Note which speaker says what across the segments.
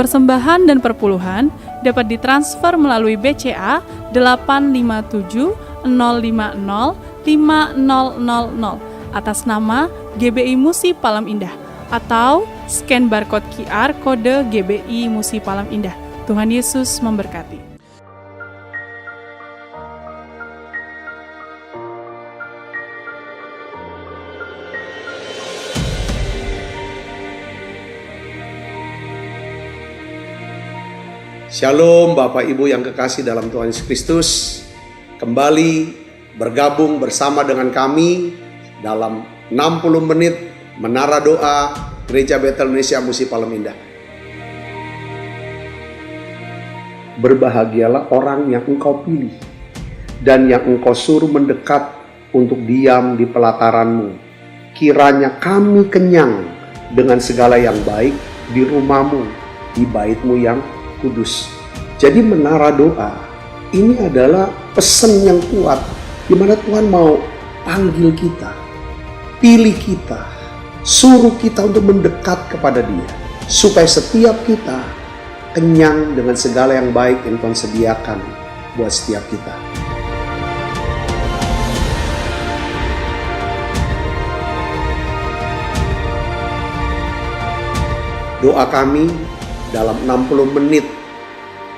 Speaker 1: persembahan dan perpuluhan dapat ditransfer melalui BCA 857 050 5000 atas nama GBI Musi Palem Indah atau scan barcode QR kode GBI Musi Palem Indah. Tuhan Yesus memberkati.
Speaker 2: Shalom Bapak Ibu yang kekasih dalam Tuhan Yesus Kristus. Kembali bergabung bersama dengan kami dalam 60 menit Menara Doa Gereja Betel Indonesia Musi Palem Indah. Berbahagialah orang yang engkau pilih dan yang engkau suruh mendekat untuk diam di pelataranmu. Kiranya kami kenyang dengan segala yang baik di rumahmu, di baitmu yang kudus. Jadi menara doa ini adalah pesan yang kuat di mana Tuhan mau panggil kita, pilih kita, suruh kita untuk mendekat kepada Dia supaya setiap kita kenyang dengan segala yang baik yang Tuhan sediakan buat setiap kita. Doa kami dalam 60 menit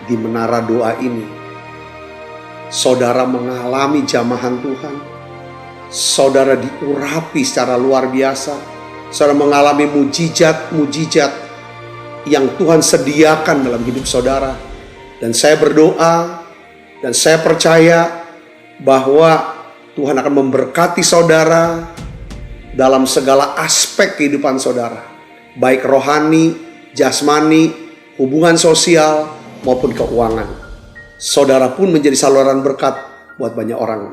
Speaker 2: di menara doa ini, saudara mengalami jamahan Tuhan, saudara diurapi secara luar biasa, saudara mengalami mujizat-mujizat yang Tuhan sediakan dalam hidup saudara. Dan saya berdoa dan saya percaya bahwa Tuhan akan memberkati saudara dalam segala aspek kehidupan saudara, baik rohani, jasmani, hubungan sosial maupun keuangan. Saudara pun menjadi saluran berkat buat banyak orang.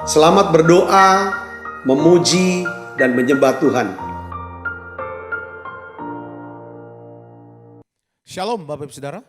Speaker 2: Selamat berdoa, memuji, dan menyembah Tuhan.
Speaker 3: Shalom Bapak Ibu Saudara,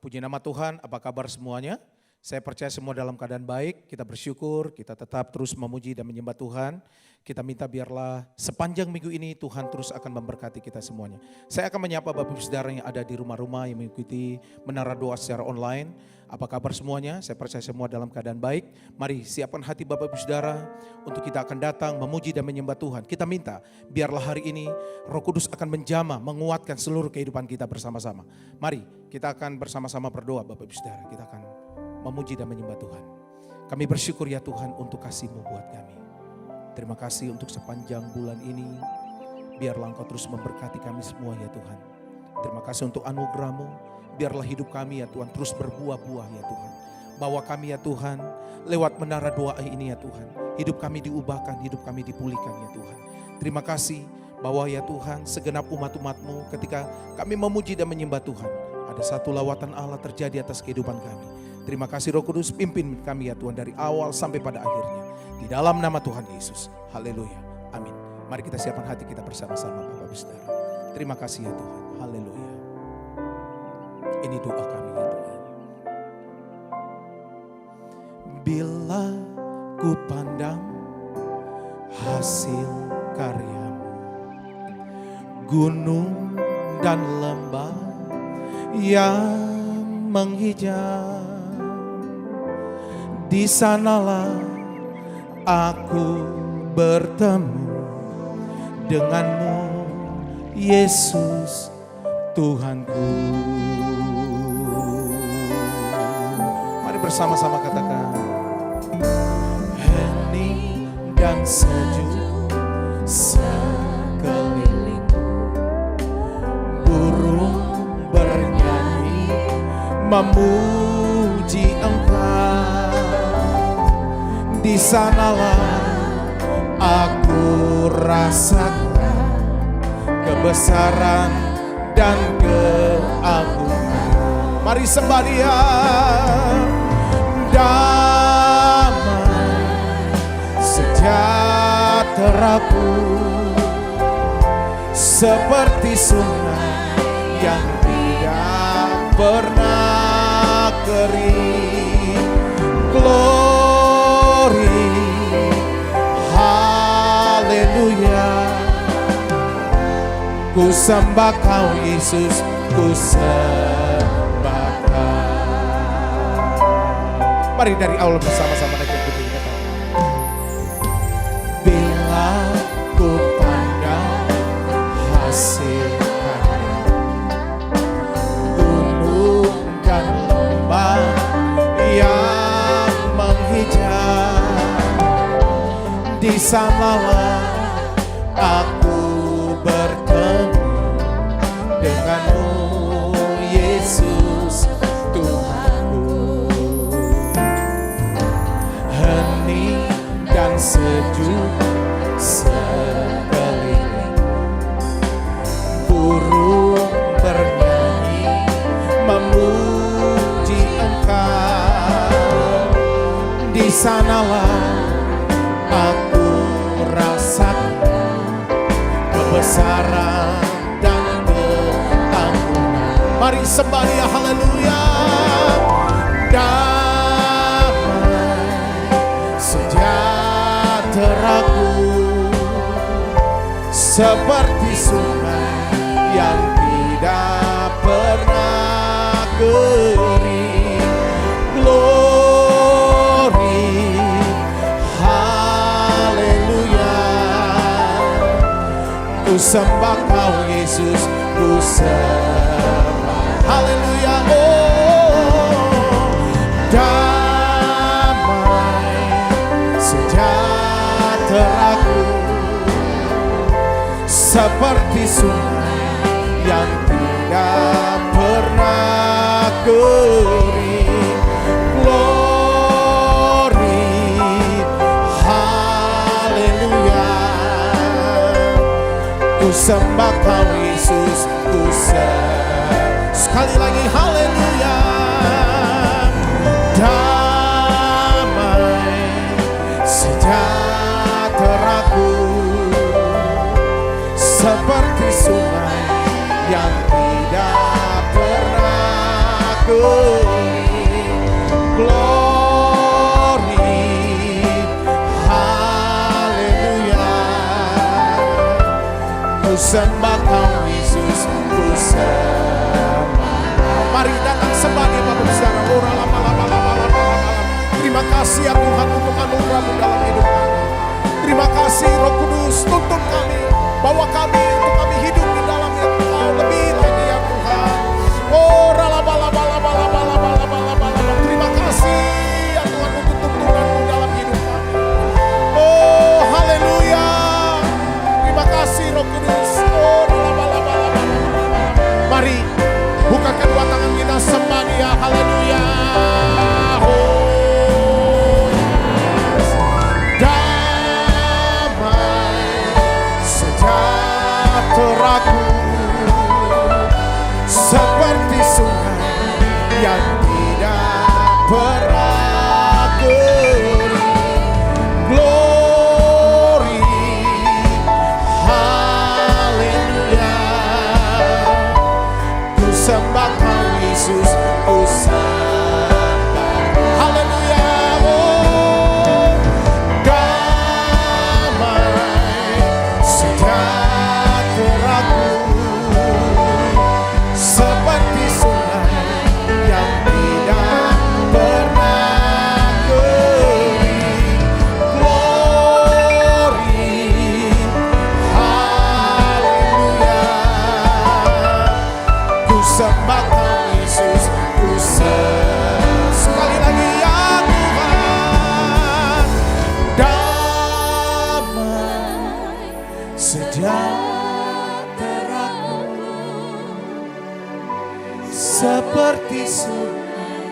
Speaker 3: puji nama Tuhan, apa kabar semuanya? Saya percaya semua dalam keadaan baik, kita bersyukur, kita tetap terus memuji dan menyembah Tuhan. Kita minta biarlah sepanjang minggu ini Tuhan terus akan memberkati kita semuanya. Saya akan menyapa Bapak Ibu Saudara yang ada di rumah-rumah yang mengikuti Menara Doa secara online. Apa kabar semuanya? Saya percaya semua dalam keadaan baik. Mari siapkan hati Bapak Ibu Saudara untuk kita akan datang memuji dan menyembah Tuhan. Kita minta biarlah hari ini Roh Kudus akan menjamah, menguatkan seluruh kehidupan kita bersama-sama. Mari kita akan bersama-sama berdoa Bapak Ibu Saudara. Kita akan memuji dan menyembah Tuhan. Kami bersyukur ya Tuhan untuk kasih-Mu buat kami. Terima kasih untuk sepanjang bulan ini. Biarlah Engkau terus memberkati kami semua ya Tuhan. Terima kasih untuk anugerah-Mu. Biarlah hidup kami ya Tuhan terus berbuah-buah ya Tuhan. Bawa kami ya Tuhan lewat menara doa ini ya Tuhan. Hidup kami diubahkan, hidup kami dipulihkan ya Tuhan. Terima kasih bahwa ya Tuhan segenap umat-umat-Mu ketika kami memuji dan menyembah Tuhan. Ada satu lawatan Allah terjadi atas kehidupan kami. Terima kasih Roh Kudus, pimpin kami ya Tuhan dari awal sampai pada akhirnya. Di dalam nama Tuhan Yesus. Haleluya. Amin. Mari kita siapkan hati kita bersama-sama Bapak Ibu Saudara. Terima kasih ya Tuhan. Haleluya. Ini doa kami ya Tuhan. Bila ku pandang hasil karya-Mu, gunung dan lembah yang menghijau, di sanalah aku bertemu dengan-Mu, Yesus Tuhanku. Mari bersama-sama katakan, hening dan sejuk sekelilingku, burung bernyanyi memuji Engkau. Di sanalah aku rasakan kebesaran dan keagungan. Mari sembah Dia. Damai sejahteraku seperti sungai yang tidak pernah kering. Glory, haleluya, ku sembah Kau Yesus, ku sembah Kau. Mari dari awal bersama-sama naik puji kita. Bila ku pandang hasil karya, gunung dan lembah yang menghijau, di sanalah aku bertemu denganmu, Yesus Tuhanku. Hening dan sejuk sekeliling, burung bernyanyi memuji Engkau. Di sanalah aku rasakan kebesaran dan keagungan. Mari sembah Dia, haleluya. Damai sejahteraku seperti sungai yang tidak pernah kering. Glory, haleluya. Ku sembah Kau Yesus, ku sembah, haleluya. Oh, damai sejahteraku seperti sungai yang tidak pernah kering. Glory, haleluya. Ku sembah Kau Yesus, ku sembah. Sekali lagi, haleluya. Damai sejahteraku seperti sungai yang tidak pernah kering. Glory, haleluya. Ku sembah Kau Yesus, ku sembah. Mari datang sembah Dia Bapak Saudara. Terima kasih ya Tuhan untuk anugerah-Mu dalam hidup kami. Terima kasih Roh Kudus, tuntun kami, bawa kami untuk kami hidup di dalam Engkau lebih lagi ya Tuhan. Oh, terima kasih ya Tuhan untuk tuntunan-Mu dalam hidup kami. Oh, haleluya. Terima kasih Roh Kudus. Oh, mari buka kedua tangan kita, sembah Dia, haleluya. Oh, yes. Damai sejahteraku seperti sungai yang tidak pernah kering. Glory, haleluya. Ku sembah Kau Yesus, ku sembah, haleluya. Oh, damai sejahteraku seperti sungai yang tidak pernah kering. Glory, haleluya. Ku sembah Kau Yesus, ku sembah. Sekali lagi ya Tuhan. Damai sejahteraku seperti sungai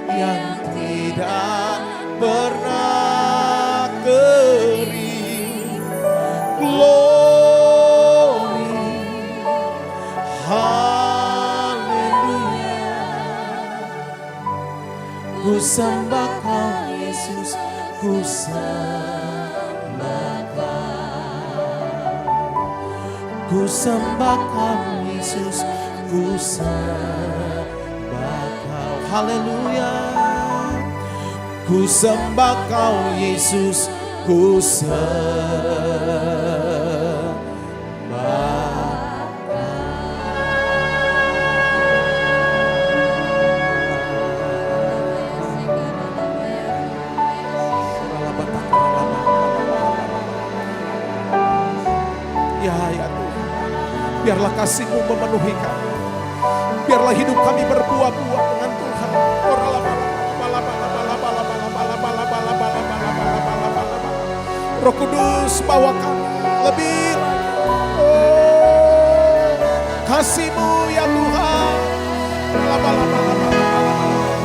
Speaker 3: yang tidak pernah kering. Glory, haleluya. Ku sembah Kau Yesus, ku sembah Kau. Ku sembah Kau Yesus, ku sembah Kau, haleluya. Ku sembah Kau Yesus, ku sembah Kau. Biarlah kasih-Mu memenuhi kami. Biarlah hidup kami berbuah-buah dengan Tuhan. Roh Kudus bawa kami lebih lagi. Oh, kasih-Mu ya Tuhan.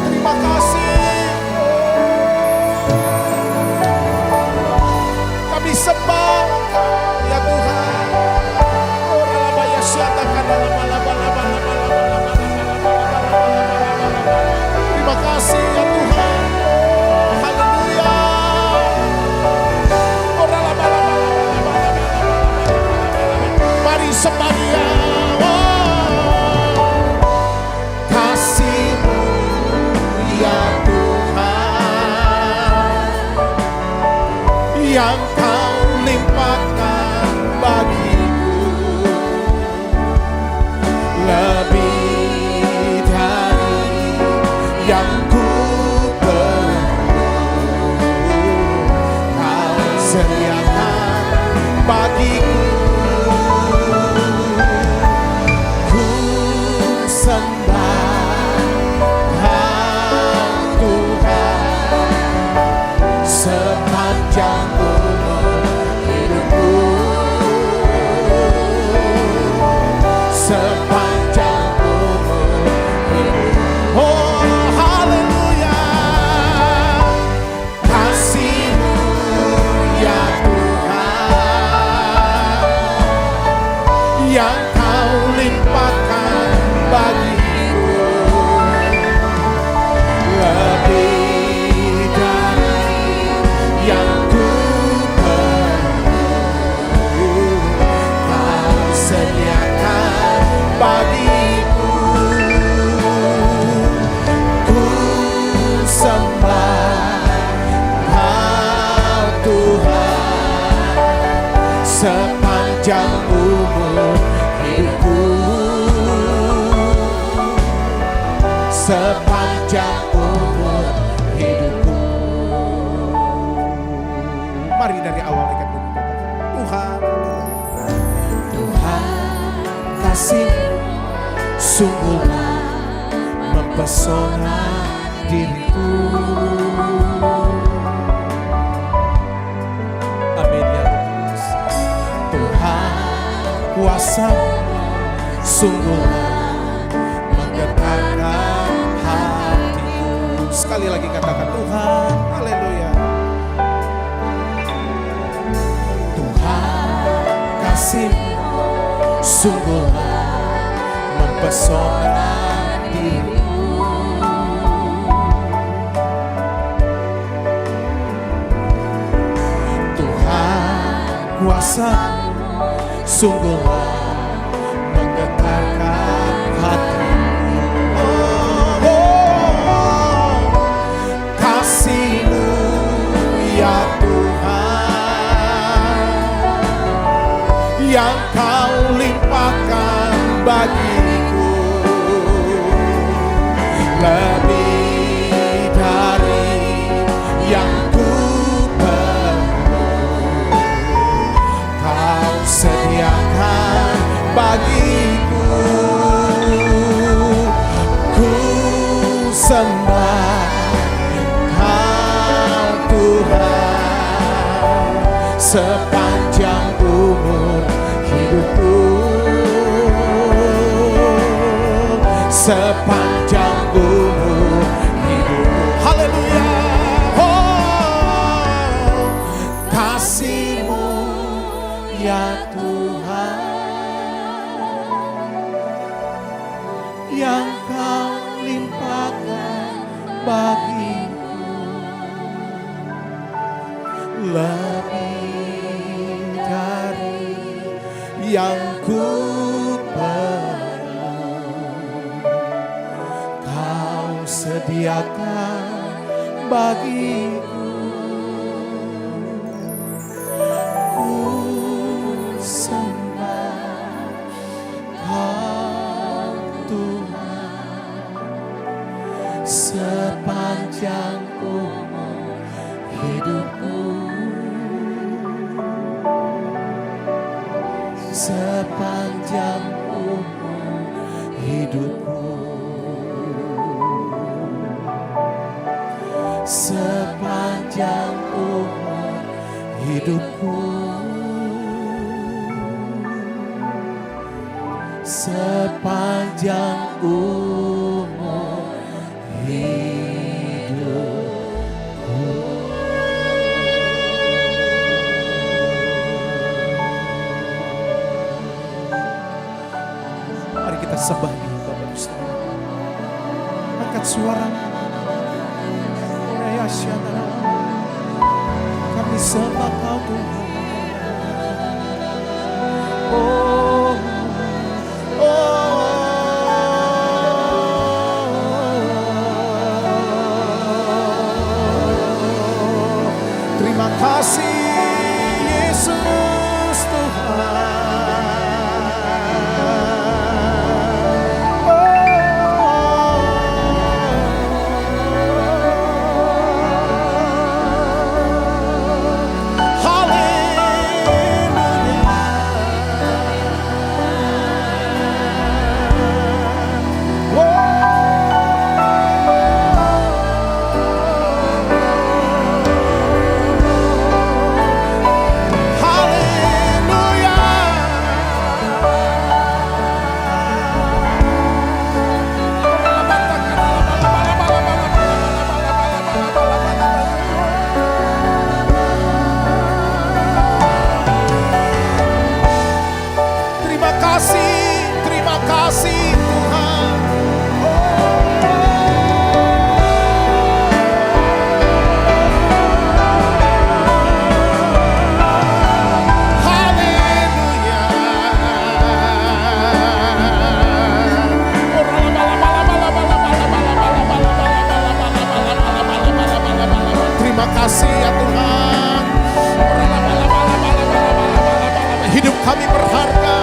Speaker 3: Terima kasih. Kami sembah ya Tuhan. Terima kasih ya Tuhan. Haleluya. Mari sembah Dia. Kasih-Mu ya Tuhan, yang Kau limpahkan bagiku, lebih dari yang ku perlu. Kau sediakan bagiku. Ku sembah Tuhan sepanjang umur hidupku. Sepanjang umur hidup. Oh haleluya. Kasih-Mu ya Tuhan, yang Kau limpahkan bagiku, lebih dari yang ku perlu. Kau sediakan bagiku. Ku sembah Kau Tuhan sepanjang umur hidupku. Sepanjang umur hidupku. Mari dari awal ikat dulu. Tuhan, Tuhan kasih sungguhlah mempesona diriku. Amin ya Tuhan. Tuhan kuasa sungguhlah menggetarkan hatiku. Sekali lagi katakan Tuhan, haleluya. Tuhan kasih sungguhlah mempesona diriku. Tuhan kuasa sungguhlah menggetarkan hatiku. Oh, kasih-Mu ya Tuhan, yang Kau limpahkan bagiku, lebih dari yang ku perlu. Kau sediakan bagiku. Ku sembah Kau Tuhan sepanjang umur hidupku. Sepanjang umur hidupku. Haleluya. Oh, kasih-Mu ya Tuhan, yang Kau limpahkan bagiku, lebih dari yang ku perlu. Kau sediakan bagiku. Ku sembah Kau Tuhan sepanjang umur hidupku. sepanjang umur hidupku, sepanjang umur hidupku, sepanjang umur hidupku. Mari kita sembah Dia, Bapak Ibu Saudara. Angkat suara. Kami sembah Kau Tuhan. Oh, terima kasih Yesus Tuhan. Terima kasih Tuhan. Haleluya. Terima kasih ya Tuhan. Hidup kami berharga.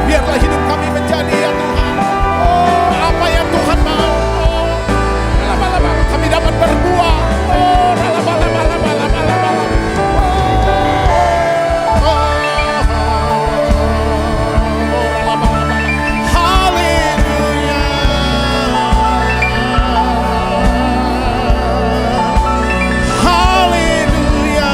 Speaker 3: Biarlah hidup kami menjadi ya Tuhan, oh, apa yang Tuhan mau. Oh, kami dapat berbuah. Oh, haleluya. Haleluya.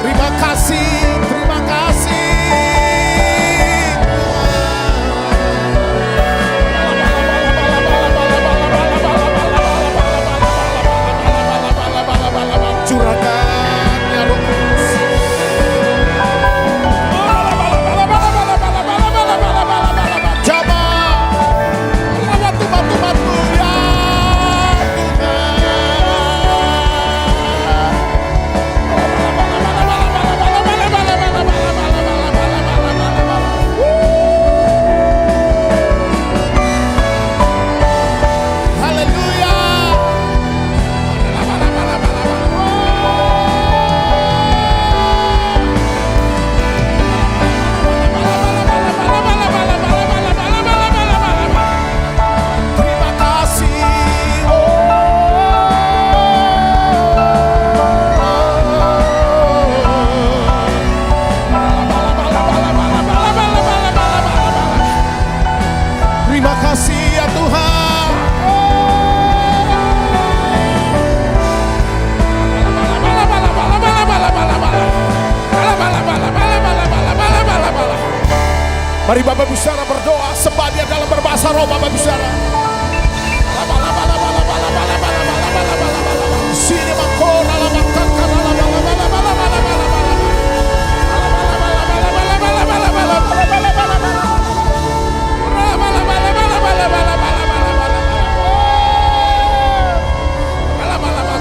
Speaker 3: Terima kasih. Curahkan ya Roh Kudus. Jamaah batu-batu ya Mari Bapak Ibu Saudara berdoa, sembah Dia dalam berbahasa roh Bapak Ibu Saudara. Sini makora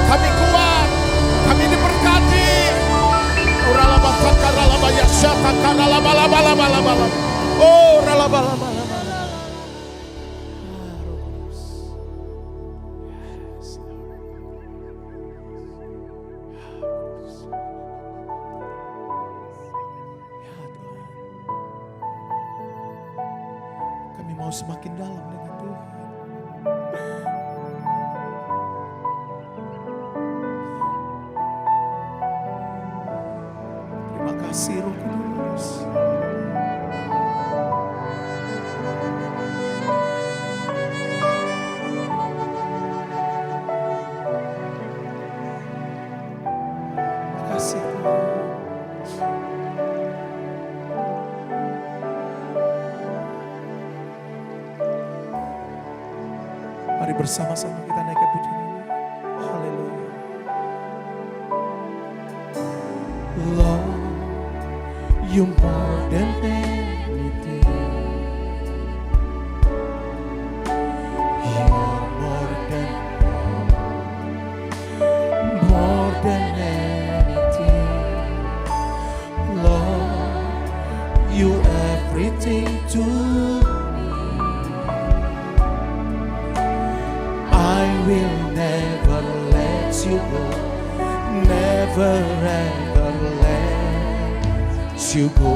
Speaker 3: kami kuat, kami diberkati. Oh, semakin dalam dengan Tuhan. Terima kasih Roh Kudus. Terima kasih Tuhan. Mari bersama-sama kita naikkan pujian ini. Haleluya. Lord, you more than anything. You're more than anything. Lord, you everything to I will never let you go, never ever let you go.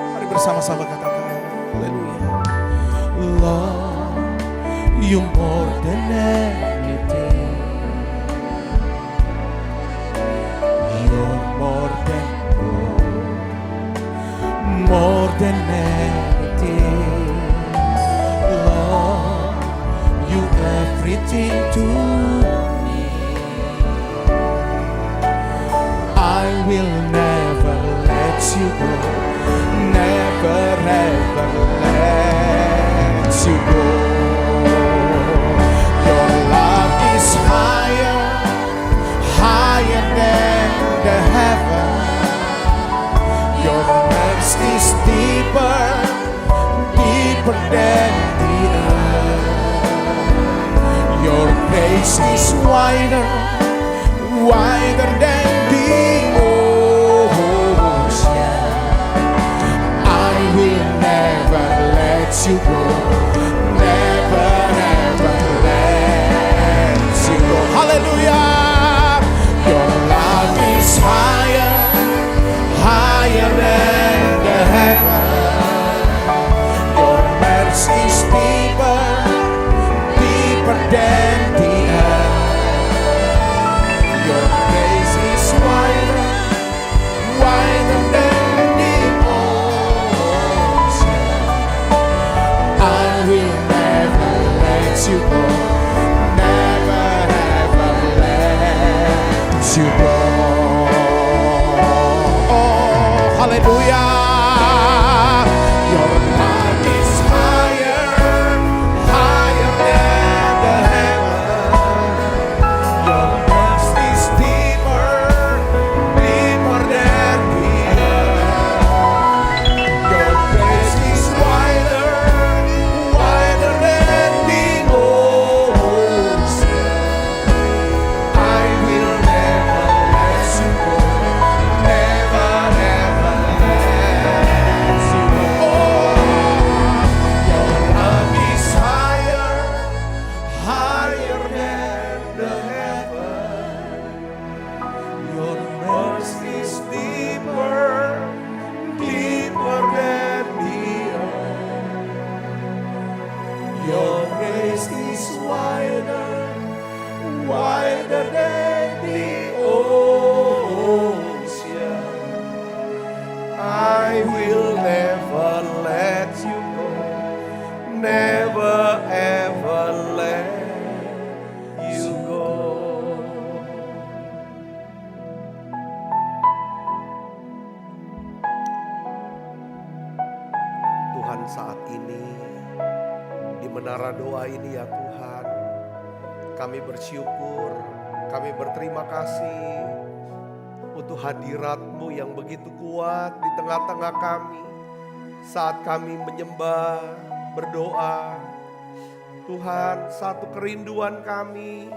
Speaker 3: Mari bersama-sama katakan, haleluya. Lord, you more than anything. You're more than gold, more than anything. You everything to me. I will never let you go, never ever let you go. Your love is higher, higher than the heaven. Your mercy is deeper, deeper than the earth. Your grace is wider, wider than the ocean. I will never let you go, never ever let you go. Hallelujah. Your love is higher, higher than the heaven. Your mercy is deeper, deeper than the earth. Your grace is wider, wider than the ocean. I will never let you go, never ever let you go. Oh, hallelujah. Your love is higher, higher than the heaven. Your mercy is deeper, deeper than the earth. Your grace is wider, wider than the ocean. I will never let you go, never ever let you go. Your love is higher, higher than the heaven. Your mercy is deeper, deeper than the earth. Your grace is wider, wider than the ocean. I will never let you go, never ever let you go.
Speaker 2: Tuhan, saat ini di menara doa ini ya Tuhan, kami bersyukur, kami berterima kasih untuk hadirat-Mu yang begitu kuat di tengah-tengah kami saat kami menyembah, berdoa. Tuhan, satu kerinduan kami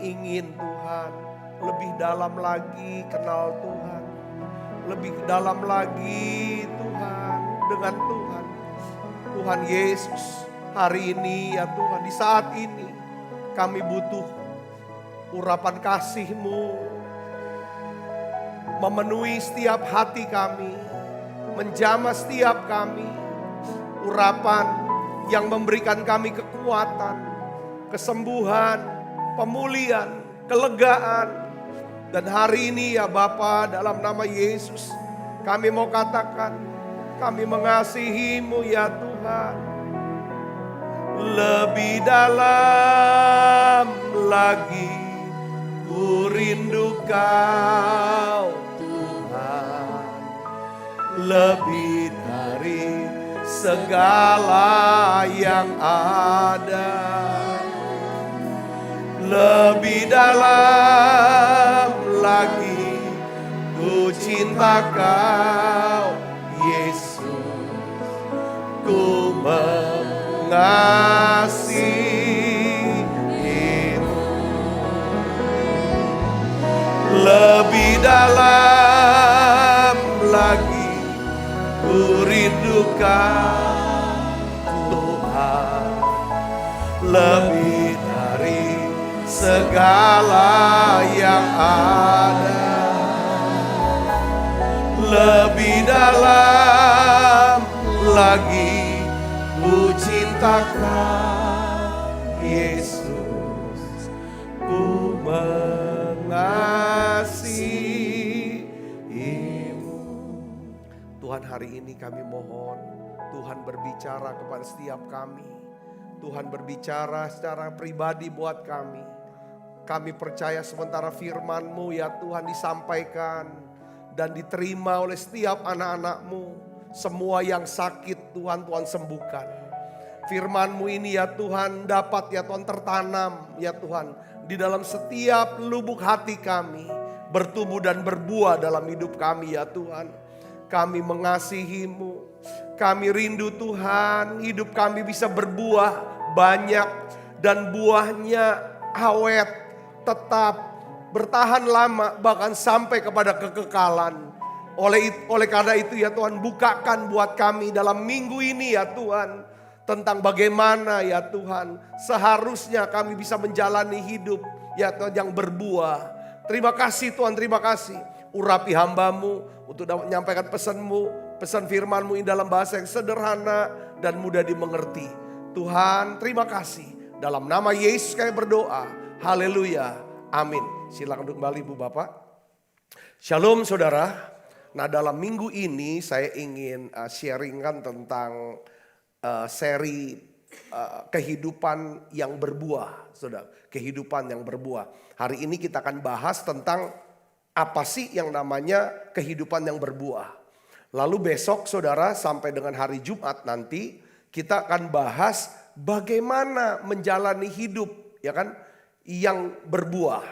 Speaker 2: ingin Tuhan lebih dalam lagi kenal Tuhan, lebih dalam lagi Tuhan dengan Tuhan. Tuhan Yesus, hari ini ya Tuhan, di saat ini kami butuh urapan kasih-Mu memenuhi setiap hati kami,
Speaker 4: menjamah setiap kami. Urapan yang memberikan kami kekuatan, kesembuhan, pemulihan, kelegaan. Dan hari ini ya Bapa, dalam nama Yesus, kami mau katakan, kami mengasihi-Mu ya Tuhan. Lebih dalam lagi ku rindu Kau Tuhan. Lebih dari segala yang ada. Lebih dalam lagi ku cinta Kau Yesus, ku mengasihi-Mu. Lebih dalam lagi ku rindu Kau Tuhan. Lebih dari segala yang ada. Lebih dalam lagi ku cinta Kau Yesus, ku mengasihi-Mu. Tuhan, hari ini kami mohon Tuhan berbicara kepada setiap kami. Tuhan berbicara secara pribadi buat kami. Kami percaya sementara firman-Mu ya Tuhan disampaikan dan diterima oleh setiap anak-anak-Mu. Semua yang sakit Tuhan, Tuhan sembuhkan. Firman-Mu ini ya Tuhan dapat ya Tuhan tertanam ya Tuhan di dalam setiap lubuk hati kami. Bertumbuh dan berbuah dalam hidup kami ya Tuhan. Kami mengasihi-Mu. Kami rindu Tuhan, hidup kami bisa berbuah banyak dan buahnya awet, tetap bertahan lama, bahkan sampai kepada kekekalan. Oleh karena itu ya Tuhan, bukakan buat kami dalam minggu ini ya Tuhan, tentang bagaimana ya Tuhan seharusnya kami bisa menjalani hidup ya Tuhan yang berbuah. Terima kasih Tuhan, terima kasih. Urapi hamba-Mu untuk dapat menyampaikan pesan-Mu. Pesan firman-Mu ini dalam bahasa yang sederhana dan mudah dimengerti. Tuhan, terima kasih. Dalam nama Yesus kami berdoa. Haleluya. Amin. Silakan duduk kembali Bu Bapak. Shalom saudara. Nah, dalam minggu ini saya ingin sharingkan tentang seri kehidupan yang berbuah. Saudara, kehidupan yang berbuah. Hari ini kita akan bahas tentang apa sih yang namanya kehidupan yang berbuah. Lalu besok saudara sampai dengan hari Jumat nanti kita akan bahas bagaimana menjalani hidup ya kan yang berbuah.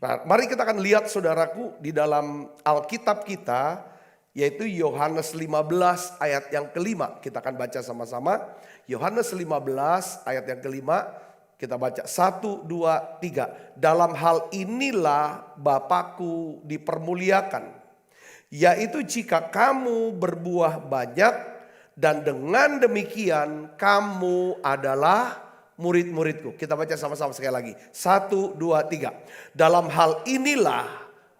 Speaker 4: Nah, mari kita akan lihat saudaraku di dalam Alkitab kita yaitu Yohanes 15 ayat yang kelima. Kita akan baca sama-sama. Yohanes 15 ayat yang kelima kita baca 1, 2, 3. Dalam hal inilah Bapakku dipermuliakan. Yaitu jika kamu berbuah banyak dan dengan demikian kamu adalah murid-muridku. Kita baca sama-sama sekali lagi. 1, 2, 3. Dalam hal inilah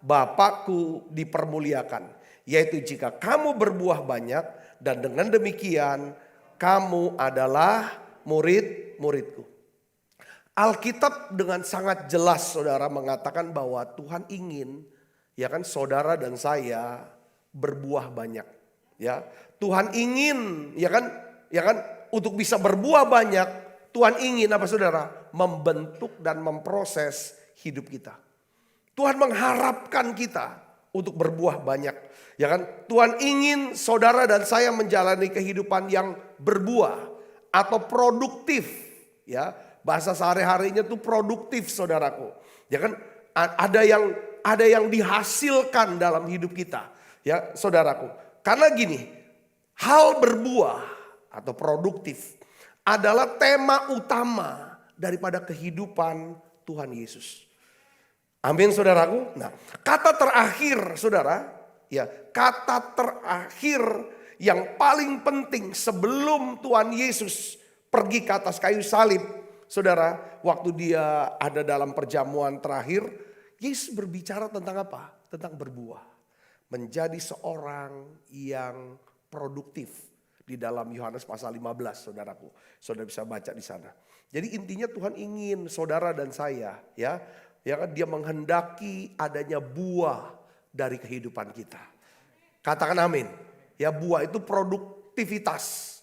Speaker 4: Bapakku dipermuliakan. Yaitu jika kamu berbuah banyak dan dengan demikian kamu adalah murid-muridku. Alkitab dengan sangat jelas saudara mengatakan bahwa Tuhan ingin ya kan saudara dan saya berbuah banyak ya. Tuhan ingin ya kan untuk bisa berbuah banyak, Tuhan ingin apa saudara? Membentuk dan memproses hidup kita. Tuhan mengharapkan kita untuk berbuah banyak ya kan. Tuhan ingin saudara dan saya menjalani kehidupan yang berbuah atau produktif ya. Bahasa sehari-harinya tuh produktif saudaraku. Ya kan ada yang dihasilkan dalam hidup kita. Ya saudaraku. Karena gini, hal berbuah atau produktif adalah tema utama daripada kehidupan Tuhan Yesus. Amin saudaraku. Nah, kata terakhir saudara, ya, kata terakhir yang paling penting sebelum Tuhan Yesus pergi ke atas kayu salib, saudara, waktu dia ada dalam perjamuan terakhir, Yesus berbicara tentang apa? Tentang berbuah. Menjadi seorang yang produktif di dalam Yohanes pasal 15, saudaraku. Saudara bisa baca di sana. Jadi intinya Tuhan ingin saudara dan saya, ya kan, dia menghendaki adanya buah dari kehidupan kita. Katakan amin. Ya, buah itu produktivitas.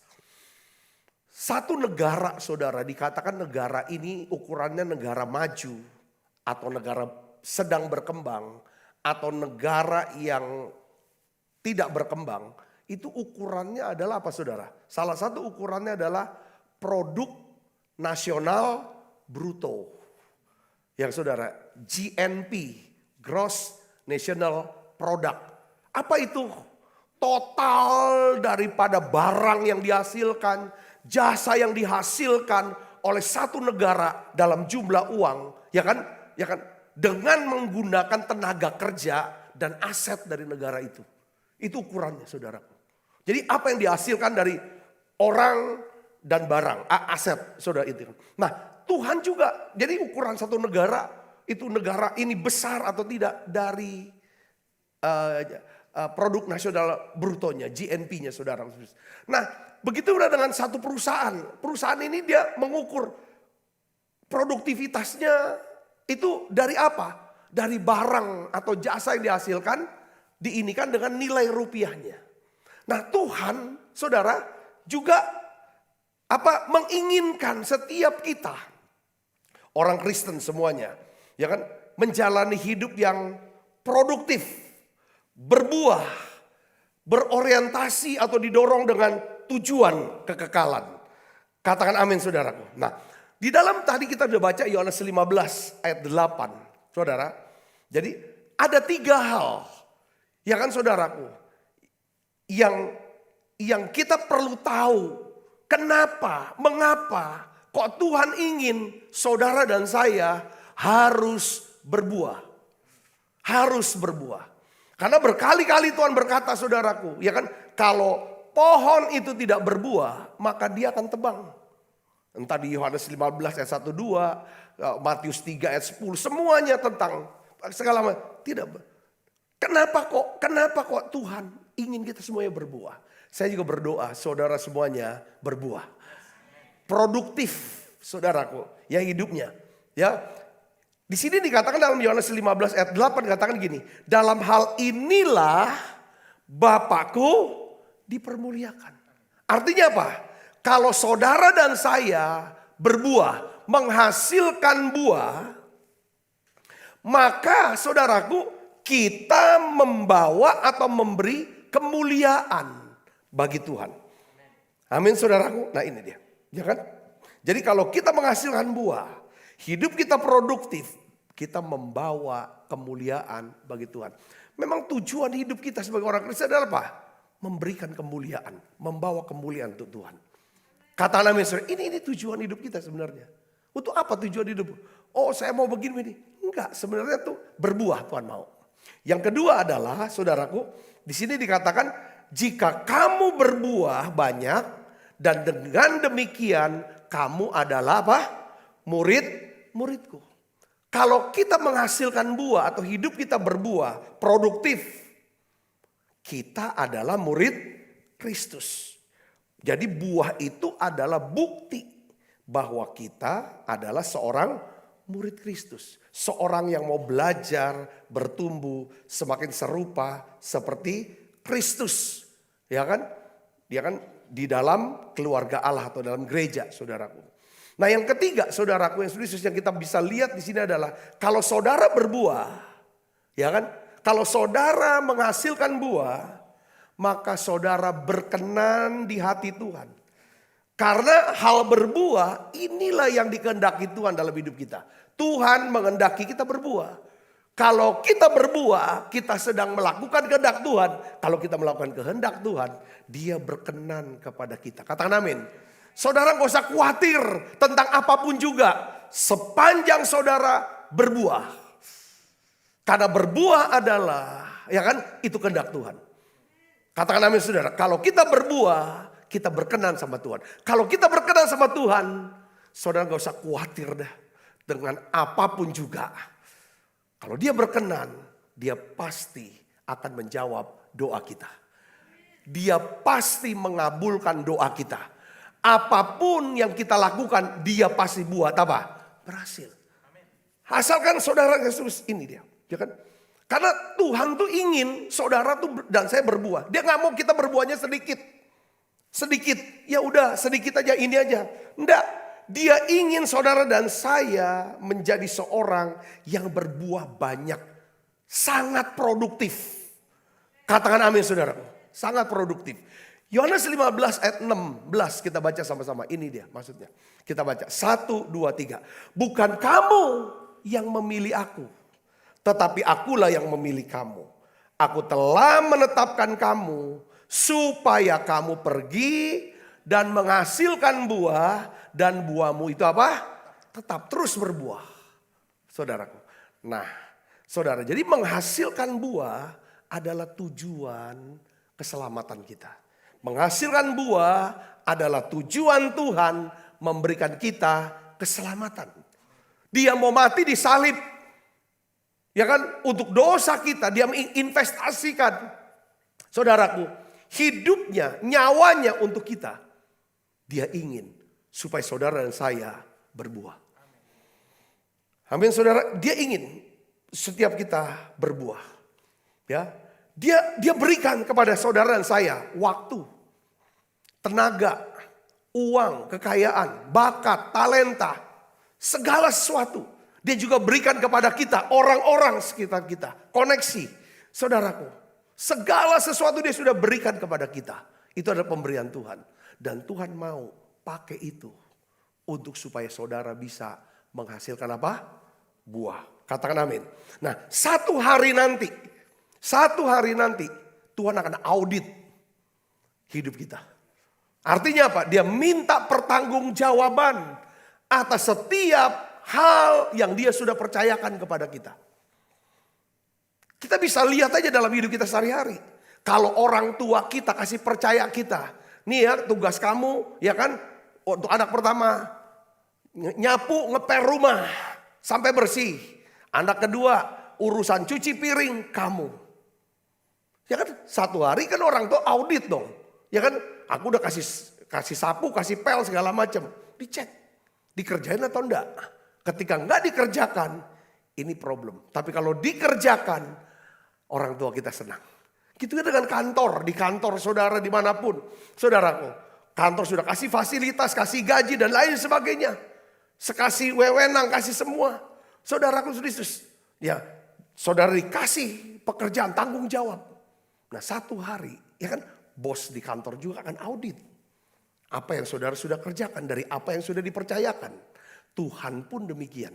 Speaker 4: Satu negara, saudara, dikatakan negara ini ukurannya negara maju atau negara sedang berkembang atau negara yang tidak berkembang, itu ukurannya adalah apa, saudara? Salah satu ukurannya adalah produk nasional bruto. Yang saudara, GNP, Gross National Product. Apa itu? Total daripada barang yang dihasilkan, jasa yang dihasilkan oleh satu negara dalam jumlah uang, ya kan? Dengan menggunakan tenaga kerja dan aset dari negara itu. Itu ukurannya, saudaraku. Jadi apa yang dihasilkan dari orang dan barang, aset, saudara itu. Nah, Tuhan juga, jadi ukuran satu negara, itu negara ini besar atau tidak dari produk nasional brutonya, GNP-nya, saudara. Nah, begitu udah dengan satu perusahaan. Perusahaan ini dia mengukur produktivitasnya itu dari apa? Dari barang atau jasa yang dihasilkan, diinikan dengan nilai rupiahnya. Nah, Tuhan, saudara, juga menginginkan setiap kita, orang Kristen semuanya, ya kan, menjalani hidup yang produktif, berbuah, berorientasi atau didorong dengan tujuan kekekalan. Katakan amin, saudaraku. Nah, di dalam tadi kita sudah baca Yohanes 15 ayat 8, saudara. Jadi ada 3 hal, ya kan, saudaraku, yang kita perlu tahu. Mengapa kok Tuhan ingin saudara dan saya harus berbuah. Harus berbuah. Karena berkali-kali Tuhan berkata, saudaraku, ya kan, kalau pohon itu tidak berbuah, maka dia akan tebang. Entah di Yohanes 15 ayat 1-2, Matius 3 ayat 10, semuanya tentang segala macam. Tidak. Kenapa kok Tuhan ingin kita semuanya berbuah? Saya juga berdoa saudara semuanya berbuah. Produktif, saudaraku, ya hidupnya. Ya. Di sini dikatakan dalam Yohanes 15 ayat 8 dikatakan gini, dalam hal inilah Bapakku dipermuliakan. Artinya apa? Kalau saudara dan saya berbuah, menghasilkan buah, maka saudaraku, kita membawa atau memberi kemuliaan bagi Tuhan. Amin, saudaraku. Nah, ini dia. Ya kan? Jadi kalau kita menghasilkan buah, hidup kita produktif, kita membawa kemuliaan bagi Tuhan. Memang tujuan hidup kita sebagai orang Kristen adalah apa? Memberikan kemuliaan, membawa kemuliaan untuk Tuhan. Kata amin, saudara, ini tujuan hidup kita sebenarnya. Untuk apa tujuan hidup? Oh, saya mau begini. Enggak, sebenarnya tuh berbuah Tuhan mau. Yang kedua adalah, saudaraku, di sini dikatakan jika kamu berbuah banyak dan dengan demikian kamu adalah apa? Muridku. Kalau kita menghasilkan buah atau hidup kita berbuah, produktif, kita adalah murid Kristus. Jadi buah itu adalah bukti bahwa kita adalah seorang murid Kristus. Seorang yang mau belajar, bertumbuh, semakin serupa seperti Kristus. Ya kan? Dia kan di dalam keluarga Allah atau dalam gereja, saudaraku. Nah, yang ketiga, saudaraku yang kita bisa lihat di sini adalah kalau saudara berbuah, ya kan? Kalau saudara menghasilkan buah, maka saudara berkenan di hati Tuhan. Karena hal berbuah inilah yang dikehendaki Tuhan dalam hidup kita. Tuhan menghendaki kita berbuah. Kalau kita berbuah, kita sedang melakukan kehendak Tuhan. Kalau kita melakukan kehendak Tuhan, Dia berkenan kepada kita. Katakan amin. Saudara gak usah khawatir tentang apapun juga. Sepanjang saudara berbuah. Karena berbuah adalah, ya kan, itu kehendak Tuhan. Katakan amin, saudara. Kalau kita berbuah, kita berkenan sama Tuhan. Kalau kita berkenan sama Tuhan, saudara gak usah khawatir dah. Dengan apapun juga. Kalau Dia berkenan, Dia pasti akan menjawab doa kita. Dia pasti mengabulkan doa kita. Apapun yang kita lakukan, dia pasti buat apa? Berhasil. Asalkan saudara Yesus ini dia. Ya kan? Karena Tuhan tuh ingin saudara tuh dan saya berbuah. Dia nggak mau kita berbuahnya sedikit. Sedikit, ya udah sedikit aja ini aja. Enggak, dia ingin saudara dan saya menjadi seorang yang berbuah banyak. Sangat produktif. Katakan amin saudara. Sangat produktif. Yohanes 15 ayat 16 kita baca sama-sama. Ini dia maksudnya. Kita baca 1, 2, 3. Bukan kamu yang memilih aku. Tetapi akulah yang memilih kamu. Aku telah menetapkan kamu supaya kamu pergi dan menghasilkan buah. Dan buahmu itu apa? Tetap terus berbuah. Saudaraku. Nah saudara, jadi menghasilkan buah adalah tujuan keselamatan kita. Menghasilkan buah adalah tujuan Tuhan memberikan kita keselamatan. Dia mau mati di salib. Ya kan, untuk dosa kita dia menginvestasikan. Saudaraku, hidupnya, nyawanya untuk kita. Dia ingin supaya saudara dan saya berbuah. Amin saudara, dia ingin setiap kita berbuah. Ya, dia berikan kepada saudara dan saya waktu, tenaga, uang, kekayaan, bakat, talenta, segala sesuatu. Dia juga berikan kepada kita, orang-orang sekitar kita, koneksi. Saudaraku, segala sesuatu dia sudah berikan kepada kita. Itu adalah pemberian Tuhan. Dan Tuhan mau pakai itu untuk supaya saudara bisa menghasilkan apa? Buah. Katakan amin. Nah, satu hari nanti Tuhan akan audit hidup kita. Artinya apa? Dia minta pertanggungjawaban atas setiap hal yang dia sudah percayakan kepada kita. Kita bisa lihat aja dalam hidup kita sehari-hari. Kalau orang tua kita kasih percaya kita. Nih ya tugas kamu ya kan. Untuk anak pertama. Nyapu ngepel rumah. Sampai bersih. Anak kedua urusan cuci piring kamu. Ya kan satu hari kan orang tua audit dong. Ya kan aku udah kasih sapu, kasih pel segala macam. Dicek. Dikerjain atau enggak. Ketika enggak dikerjakan, ini problem. Tapi kalau dikerjakan, orang tua kita senang. Gitu dengan kantor, di kantor saudara dimanapun. Saudaraku, kantor sudah kasih fasilitas, kasih gaji dan lain sebagainya. Sekasih wewenang, kasih semua. Saudaraku Yesus, ya saudara dikasih pekerjaan tanggung jawab. Nah satu hari, ya kan bos di kantor juga akan audit. Apa yang saudara sudah kerjakan dari apa yang sudah dipercayakan. Tuhan pun demikian.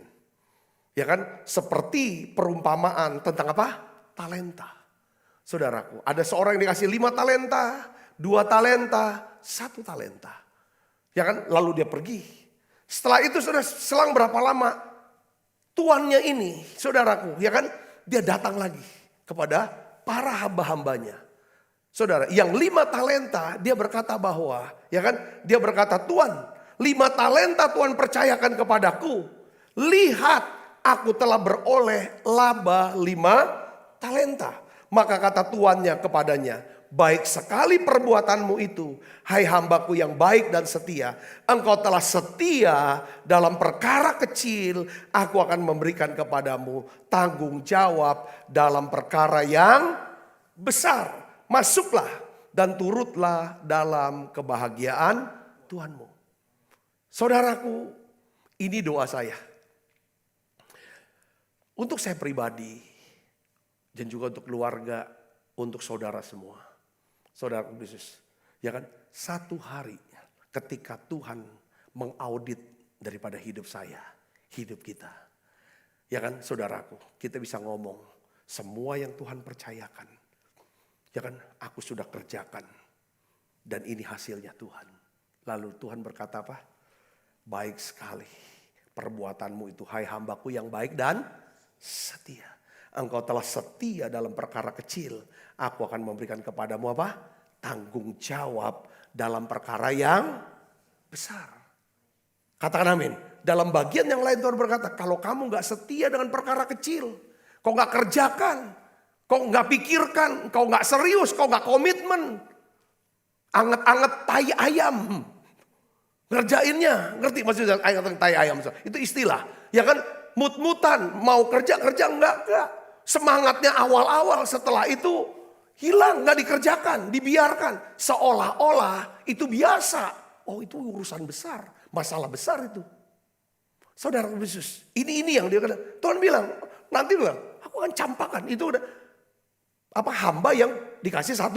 Speaker 4: Ya kan? Seperti perumpamaan tentang apa? Talenta. Saudaraku, ada seorang yang dikasih 5 talenta, 2 talenta, 1 talenta. Ya kan? Lalu dia pergi. Setelah itu sudah selang berapa lama? Tuannya ini, saudaraku, ya kan? Dia datang lagi kepada para hamba-hambanya. Saudara, yang 5 talenta dia berkata bahwa, ya kan? Dia berkata, Tuan, 5 talenta Tuhan percayakan kepadaku. Lihat, aku telah beroleh laba 5 talenta. Maka kata tuannya kepadanya, baik sekali perbuatanmu itu, hai hambaku yang baik dan setia. Engkau telah setia dalam perkara kecil, aku akan memberikan kepadamu tanggung jawab dalam perkara yang besar. Masuklah dan turutlah dalam kebahagiaan Tuhanmu. Saudaraku, ini doa saya. Untuk saya pribadi, dan juga untuk keluarga, untuk saudara semua. Saudara Yesus, ya kan? Satu hari ketika Tuhan mengaudit daripada hidup saya, hidup kita. Ya kan saudaraku, kita bisa ngomong, semua yang Tuhan percayakan. Ya kan, aku sudah kerjakan. Dan ini hasilnya Tuhan. Lalu Tuhan berkata apa? Baik sekali perbuatanmu itu, hai hambaku yang baik dan setia. Engkau telah setia dalam perkara kecil. Aku akan memberikan kepadamu apa? Tanggung jawab dalam perkara yang besar. Katakan amin. Dalam bagian yang lain Tuhan berkata, kalau kamu gak setia dengan perkara kecil, kau gak kerjakan, kau gak pikirkan, kau gak serius, kau gak komitmen, Anget-anget tai ayam. Ngerjainnya, ngerti maksudnya anget-anget tai ayam. Itu istilah. Ya kan, mut-mutan, mau kerja enggak. Semangatnya awal-awal, setelah itu hilang, enggak dikerjakan, dibiarkan. Seolah-olah itu biasa. Oh itu urusan besar, masalah besar itu. Saudara Yesus, ini yang dia kata. Tuhan bilang, nanti bilang, aku akan campakkan. Itu udah hamba yang dikasih 1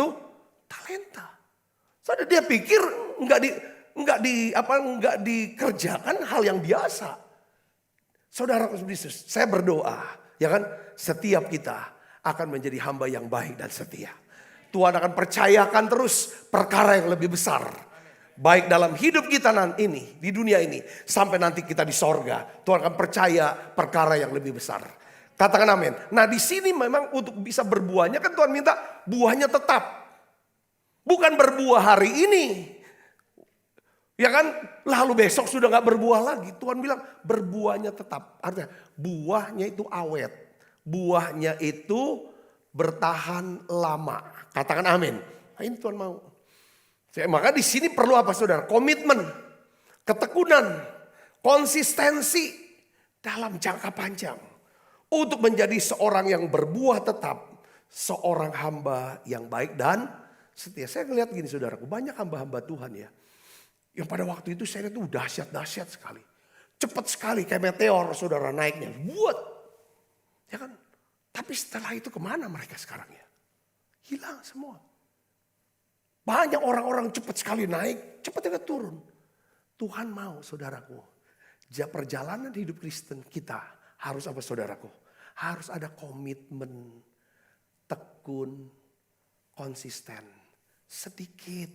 Speaker 4: talenta. Saudara dia pikir enggak dikerjakan hal yang biasa. Saudara Yesus, saya berdoa, ya kan, setiap kita akan menjadi hamba yang baik dan setia. Tuhan akan percayakan terus perkara yang lebih besar. Baik dalam hidup kita nanti ini, di dunia ini, sampai nanti kita di sorga. Tuhan akan percaya perkara yang lebih besar. Katakan amin. Nah di sini memang untuk bisa berbuahnya kan Tuhan minta buahnya tetap. Bukan berbuah hari ini. Ya kan, lalu besok sudah gak berbuah lagi. Tuhan bilang berbuahnya tetap. Artinya buahnya itu awet. Buahnya itu bertahan lama. Katakan amin. Nah, ini Tuhan mau. Maka di sini perlu apa saudara? Komitmen, ketekunan, konsistensi dalam jangka panjang. Untuk menjadi seorang yang berbuah tetap. Seorang hamba yang baik dan setia. Saya ngeliat gini saudaraku, banyak hamba-hamba Tuhan ya. Yang pada waktu itu saya lihat itu dahsyat sekali. Cepat sekali kayak meteor saudara naiknya. Buat. Ya kan? Tapi setelah itu kemana mereka sekarang ya? Hilang semua. Banyak orang-orang cepat sekali naik, cepat juga turun. Tuhan mau saudaraku. Perjalanan hidup Kristen kita harus apa saudaraku? Harus ada komitmen, tekun, konsisten. Sedikit,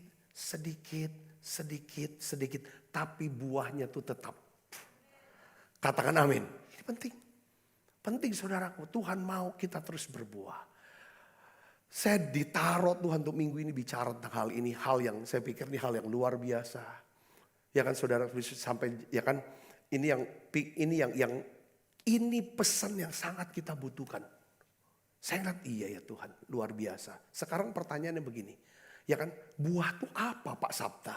Speaker 4: tapi buahnya tuh tetap. Katakan amin. Ini penting. Penting saudaraku, Tuhan mau kita terus berbuah. Saya ditaruh Tuhan untuk minggu ini bicara tentang hal ini. Hal yang saya pikir ini hal yang luar biasa. Ya kan saudara, sampai ya kan ini ini pesan yang sangat kita butuhkan. Saya ingat iya ya Tuhan, luar biasa. Sekarang pertanyaannya begini. Ya kan, buah itu apa Pak Sabta?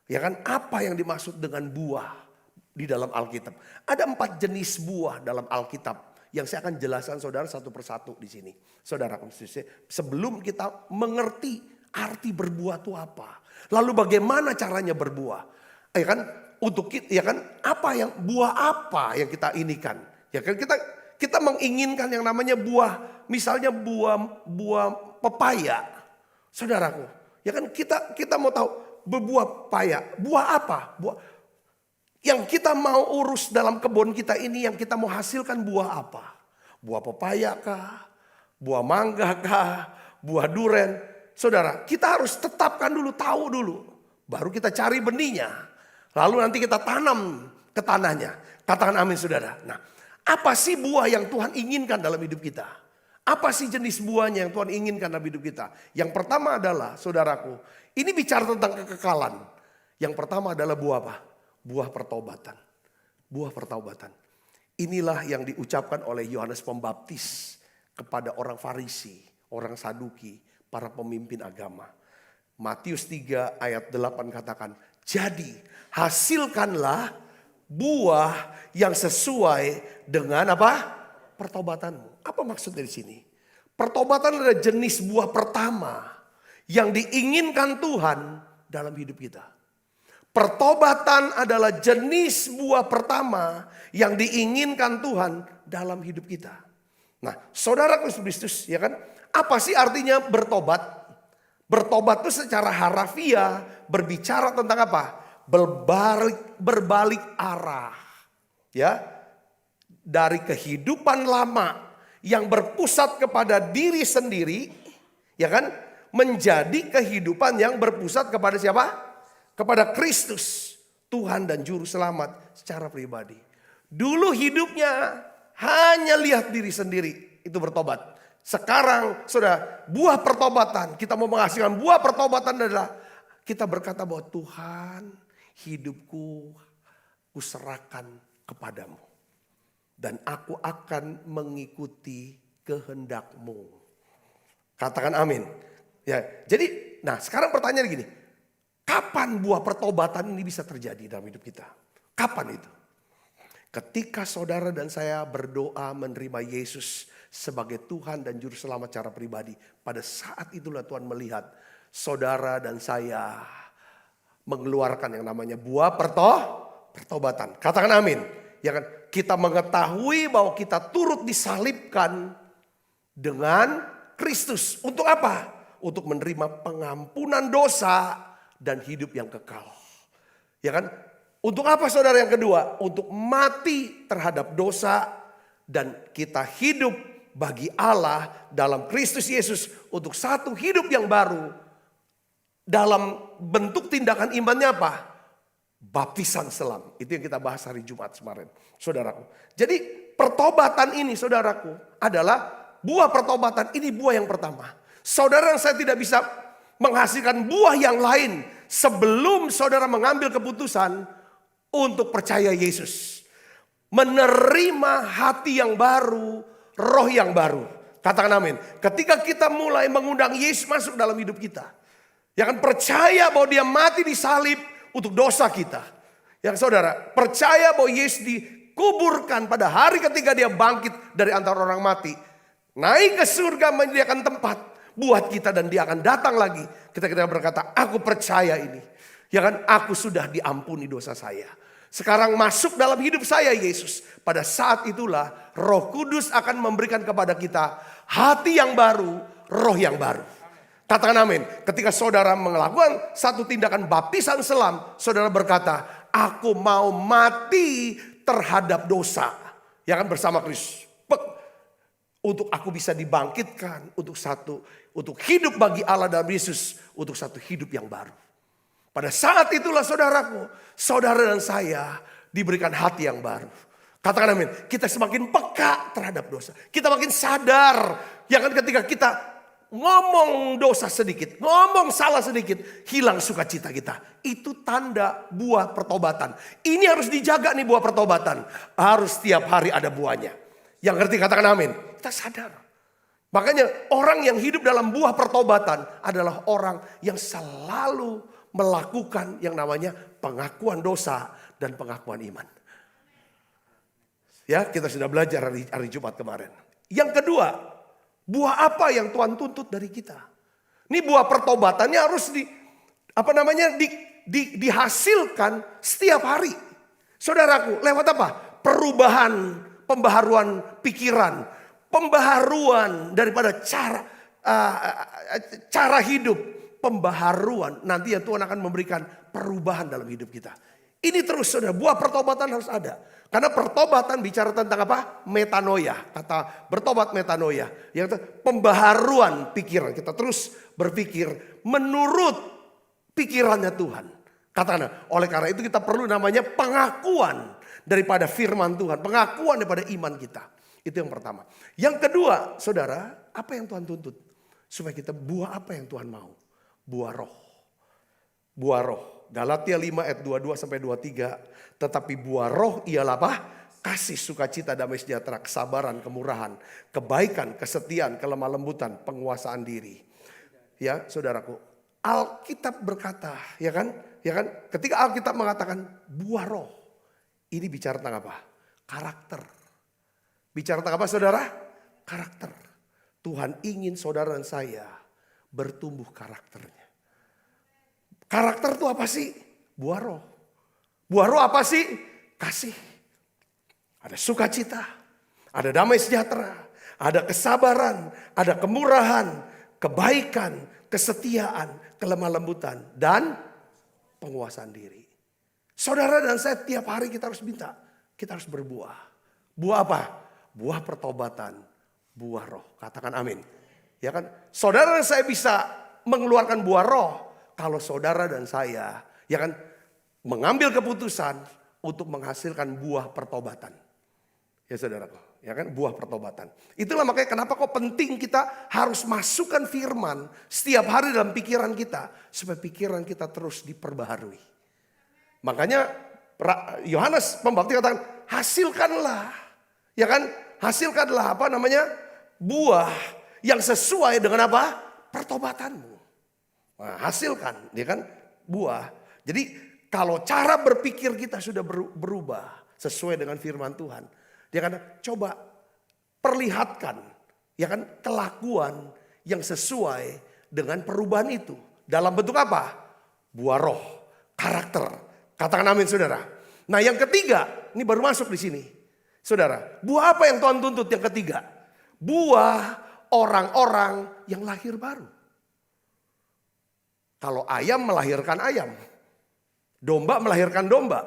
Speaker 4: Ya kan, apa yang dimaksud dengan buah di dalam Alkitab? Ada 4 jenis buah dalam Alkitab yang saya akan jelaskan saudara satu persatu di sini. Saudara, sebelum kita mengerti arti berbuah itu apa, lalu bagaimana caranya berbuah? Ya kan, untuk kita, ya kan, buah apa yang kita inikan? Ya kan, kita menginginkan yang namanya buah, misalnya buah pepaya. Saudaraku, ya kan kita mau tahu berbuah pepaya, buah apa? Buah yang kita mau urus dalam kebun kita ini, yang kita mau hasilkan buah apa? Buah pepaya kah? Buah mangga kah? Buah duren? Saudara, kita harus tetapkan dulu, tahu dulu. Baru kita cari benihnya. Lalu nanti kita tanam ke tanahnya. Katakan amin saudara. Nah, apa sih buah yang Tuhan inginkan dalam hidup kita? Apa sih jenis buahnya yang Tuhan inginkan dalam hidup kita? Yang pertama adalah, saudaraku, ini bicara tentang kekekalan. Yang pertama adalah buah apa? Buah pertobatan. Buah pertobatan. Inilah yang diucapkan oleh Yohanes Pembaptis kepada orang Farisi, orang Saduki, para pemimpin agama. Matius 3 ayat 8 katakan, jadi hasilkanlah buah yang sesuai dengan apa? Pertobatanmu. Apa maksud dari sini? Pertobatan adalah jenis buah pertama yang diinginkan Tuhan dalam hidup kita. Pertobatan adalah jenis buah pertama yang diinginkan Tuhan dalam hidup kita. Nah, saudara Kristus, ya kan? Apa sih artinya bertobat? Bertobat itu secara harafiah berbicara tentang apa? Berbalik arah. Ya. Dari kehidupan lama yang berpusat kepada diri sendiri, ya kan, menjadi kehidupan yang berpusat kepada siapa? Kepada Kristus, Tuhan dan Juru Selamat secara pribadi. Dulu hidupnya hanya lihat diri sendiri, itu bertobat. Sekarang sudah buah pertobatan, kita mau menghasilkan buah pertobatan adalah kita berkata bahwa Tuhan, hidupku kuserahkan kepadamu. Dan aku akan mengikuti kehendak-Mu. Katakan amin. Ya, jadi, nah sekarang pertanyaan gini, kapan buah pertobatan ini bisa terjadi dalam hidup kita? Kapan itu? Ketika saudara dan saya berdoa menerima Yesus sebagai Tuhan dan Juru Selamat secara pribadi. Pada saat itulah Tuhan melihat saudara dan saya mengeluarkan yang namanya buah pertobatan. Katakan amin. Ya kan? Kita mengetahui bahwa kita turut disalibkan dengan Kristus. Untuk apa? Untuk menerima pengampunan dosa dan hidup yang kekal. Ya kan? Untuk apa saudara yang kedua? Untuk mati terhadap dosa dan kita hidup bagi Allah dalam Kristus Yesus untuk satu hidup yang baru. Dalam bentuk tindakan imannya apa? Baptisan selam. Itu yang kita bahas hari Jumat kemarin, saudaraku. Jadi pertobatan ini saudaraku adalah buah pertobatan, ini buah yang pertama. Saudara, saya tidak bisa menghasilkan buah yang lain sebelum saudara mengambil keputusan untuk percaya Yesus. Menerima hati yang baru, roh yang baru. Katakan amin. Ketika kita mulai mengundang Yesus masuk dalam hidup kita. Ya kan, percaya bahwa dia mati di salib untuk dosa kita. Yang saudara, percaya bahwa Yesus dikuburkan pada hari ketika dia bangkit dari antara orang mati. Naik ke surga menyediakan tempat buat kita dan dia akan datang lagi. Kita berkata, aku percaya ini. Ya kan, aku sudah diampuni dosa saya. Sekarang masuk dalam hidup saya Yesus. Pada saat itulah Roh Kudus akan memberikan kepada kita hati yang baru, roh yang baru. Katakan amin. Ketika saudara melakukan satu tindakan baptisan selam, saudara berkata, aku mau mati terhadap dosa. Ya kan, bersama Kristus. Untuk aku bisa dibangkitkan untuk hidup bagi Allah dalam Yesus, untuk satu hidup yang baru. Pada saat itulah saudaraku, saudara dan saya diberikan hati yang baru. Katakan amin. Kita semakin peka terhadap dosa. Kita makin sadar. Ya kan, ketika kita ngomong dosa sedikit, ngomong salah sedikit, hilang sukacita kita. Itu tanda buah pertobatan. Ini harus dijaga nih buah pertobatan. Harus setiap hari ada buahnya. Yang ngerti katakan amin. Kita sadar. Makanya orang yang hidup dalam buah pertobatan adalah orang yang selalu melakukan yang namanya pengakuan dosa dan pengakuan iman. Ya, kita sudah belajar hari Jumat kemarin. Yang kedua, buah apa yang Tuhan tuntut dari kita? Ini buah pertobatannya harus dihasilkan setiap hari. Saudaraku, lewat apa? Perubahan, pembaharuan pikiran, pembaharuan daripada cara hidup. Pembaharuan, nanti ya Tuhan akan memberikan perubahan dalam hidup kita. Ini terus saudara, buah pertobatan harus ada. Karena pertobatan bicara tentang apa? Metanoia. Kata bertobat metanoia. Yang pembaharuan pikiran. Kita terus berpikir menurut pikirannya Tuhan. Katakan, oleh karena itu kita perlu namanya pengakuan daripada firman Tuhan. Pengakuan daripada iman kita. Itu yang pertama. Yang kedua, saudara, apa yang Tuhan tuntut? Supaya kita buah apa yang Tuhan mau? Buah roh. Buah roh. Galatia 5 ayat 22 sampai 23. Tetapi buah roh ialah apa? Kasih, sukacita, damai sejahtera, kesabaran, kemurahan, kebaikan, kesetiaan, kelemah lembutan, penguasaan diri. Ya, saudaraku. Alkitab berkata, ya kan? Ketika Alkitab mengatakan buah roh, ini bicara tentang apa? Karakter. Bicara tentang apa, saudara? Karakter. Tuhan ingin saudara dan saya bertumbuh karakternya. Karakter itu apa sih? Buah roh. Buah roh apa sih? Kasih. Ada sukacita, ada damai sejahtera, ada kesabaran, ada kemurahan, kebaikan, kesetiaan, kelemah lembutan, dan penguasaan diri. Saudara dan saya tiap hari kita harus minta, kita harus berbuah. Buah apa? Buah pertobatan, buah roh. Katakan amin. Ya kan? Saudara dan saya bisa mengeluarkan buah roh kalau saudara dan saya, ya kan, mengambil keputusan untuk menghasilkan buah pertobatan. Ya saudaraku, ya kan, buah pertobatan. Itulah makanya kenapa kok penting kita harus masukkan firman setiap hari dalam pikiran kita supaya pikiran kita terus diperbaharui. Makanya Yohanes Pembaptis katakan, hasilkanlah, ya kan, hasilkanlah buah yang sesuai dengan apa? Pertobatanmu. Hasilkan, ya kan, buah. Jadi kalau cara berpikir kita sudah berubah sesuai dengan firman Tuhan, dia kan coba perlihatkan, ya kan, kelakuan yang sesuai dengan perubahan itu. Dalam bentuk apa? Buah roh, karakter. Katakan amin, saudara. Nah, yang ketiga, ini baru masuk di sini. Saudara, buah apa yang Tuhan tuntut yang ketiga? Buah orang-orang yang lahir baru. Kalau ayam melahirkan ayam, domba melahirkan domba,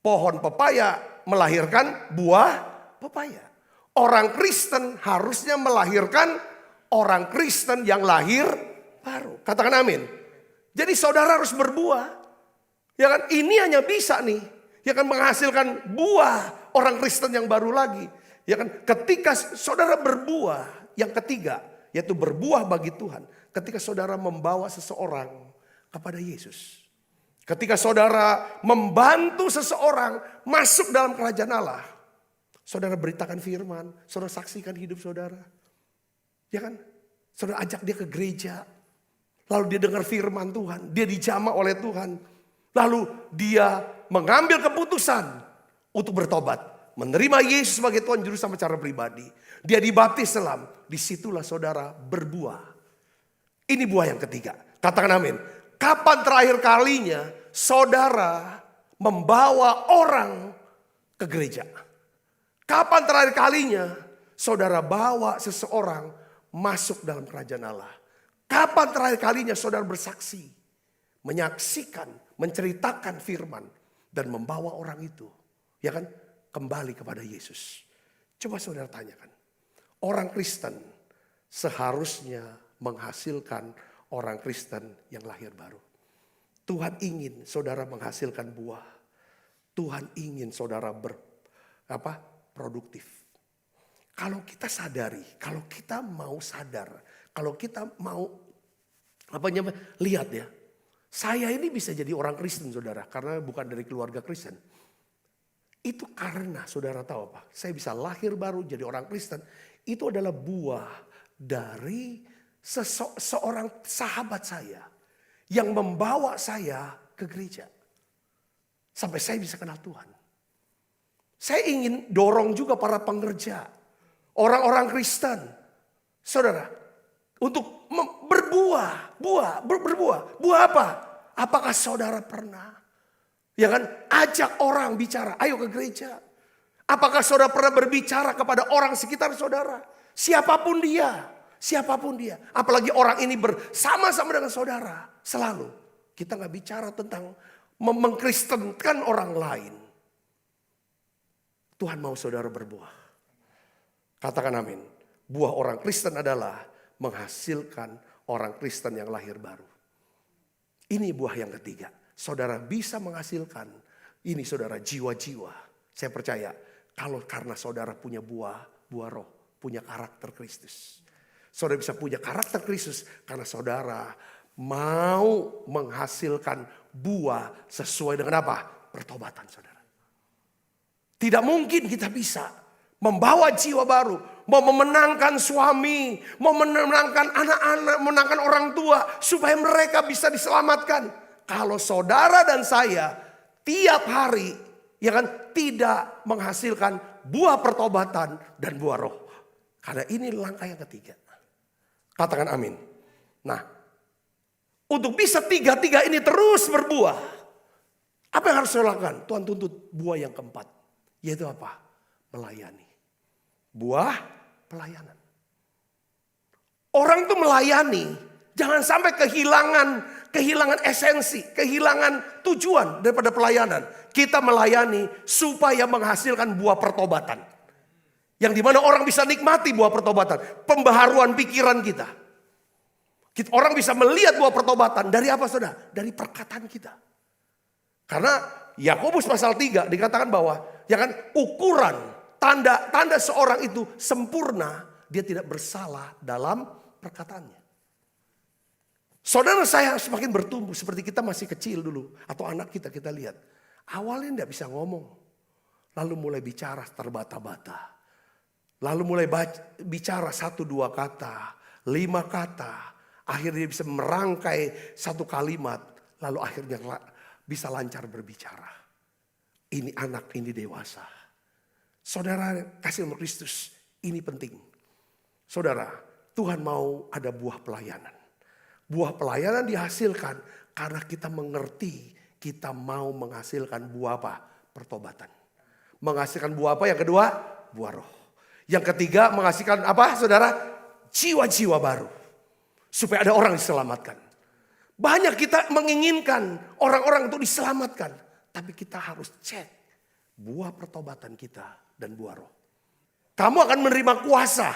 Speaker 4: pohon pepaya melahirkan buah pepaya. Orang Kristen harusnya melahirkan orang Kristen yang lahir baru. Katakan amin. Jadi saudara harus berbuah. Ya kan, ini hanya bisa nih, ya kan, menghasilkan buah orang Kristen yang baru lagi. Ya kan, ketika saudara berbuah, yang ketiga, yaitu berbuah bagi Tuhan. Ketika saudara membawa seseorang kepada Yesus. Ketika saudara membantu seseorang masuk dalam kerajaan Allah. Saudara beritakan firman, saudara saksikan hidup saudara. Ya kan, saudara ajak dia ke gereja. Lalu dia dengar firman Tuhan, dia dijamah oleh Tuhan. Lalu dia mengambil keputusan untuk bertobat. Menerima Yesus sebagai Tuhan Juru Selamat secara pribadi. Dia dibaptis selam. Disitulah saudara berbuah. Ini buah yang ketiga. Katakan amin. Kapan terakhir kalinya saudara membawa orang ke gereja? Kapan terakhir kalinya saudara bawa seseorang masuk dalam kerajaan Allah? Kapan terakhir kalinya saudara bersaksi? Menyaksikan, menceritakan firman. Dan membawa orang itu, ya kan, kembali kepada Yesus. Coba saudara tanyakan. Orang Kristen seharusnya menghasilkan orang Kristen yang lahir baru. Tuhan ingin saudara menghasilkan buah. Tuhan ingin saudara produktif. Kalau kita sadari, kalau kita mau sadar, kalau kita mau lihat ya, saya ini bisa jadi orang Kristen saudara, karena bukan dari keluarga Kristen. Itu karena saudara tahu apa? Saya bisa lahir baru jadi orang Kristen. Itu adalah buah dari seorang sahabat saya yang membawa saya ke gereja. Sampai saya bisa kenal Tuhan. Saya ingin dorong juga para pengerja, orang-orang Kristen, saudara, untuk berbuah. Buah apa? Apakah saudara pernah, ya kan, ajak orang bicara, ayo ke gereja? Apakah saudara pernah berbicara kepada orang sekitar saudara? Siapapun dia. Apalagi orang ini bersama-sama dengan saudara. Selalu kita gak bicara tentang mengkristenkan orang lain. Tuhan mau saudara berbuah. Katakan amin. Buah orang Kristen adalah menghasilkan orang Kristen yang lahir baru. Ini buah yang ketiga. Saudara bisa menghasilkan ini, saudara, jiwa-jiwa. Saya percaya kalau karena saudara punya buah roh, punya karakter Kristus. Saudara bisa punya karakter Kristus karena saudara mau menghasilkan buah sesuai dengan apa? Pertobatan saudara. Tidak mungkin kita bisa membawa jiwa baru, mau memenangkan suami, mau memenangkan anak-anak, memenangkan orang tua supaya mereka bisa diselamatkan. Kalau saudara dan saya tiap hari, ya kan, tidak menghasilkan buah pertobatan dan buah roh. Karena ini langkah yang ketiga. Katakan amin. Nah, untuk bisa tiga-tiga ini terus berbuah, apa yang harus saya lakukan? Tuhan tuntut buah yang keempat. Yaitu apa? Melayani. Buah pelayanan. Orang itu melayani, jangan sampai kehilangan esensi, kehilangan tujuan daripada pelayanan. Kita melayani supaya menghasilkan buah pertobatan. Yang dimana orang bisa nikmati buah pertobatan. Pembaharuan pikiran kita. Orang bisa melihat buah pertobatan dari apa saudara? Dari perkataan kita. Karena Yakobus pasal 3 dikatakan bahwa, ya kan, ukuran tanda seorang itu sempurna, dia tidak bersalah dalam perkataannya. Saudara saya semakin bertumbuh seperti kita masih kecil dulu, atau anak kita lihat. Awalnya tidak bisa ngomong, lalu mulai bicara terbata-bata. Lalu mulai bicara 1-2 kata, 5 kata. Akhirnya dia bisa merangkai satu kalimat, lalu akhirnya bisa lancar berbicara. Ini anak, ini dewasa. Saudara kasih nama Kristus, ini penting. Saudara, Tuhan mau ada buah pelayanan. Buah pelayanan dihasilkan karena kita mengerti kita mau menghasilkan buah apa? Pertobatan. Menghasilkan buah apa? Yang kedua, buah roh. Yang ketiga, menghasilkan apa saudara? Jiwa-jiwa baru. Supaya ada orang diselamatkan. Banyak kita menginginkan orang-orang untuk diselamatkan. Tapi kita harus cek buah pertobatan kita dan buah roh. Kamu akan menerima kuasa.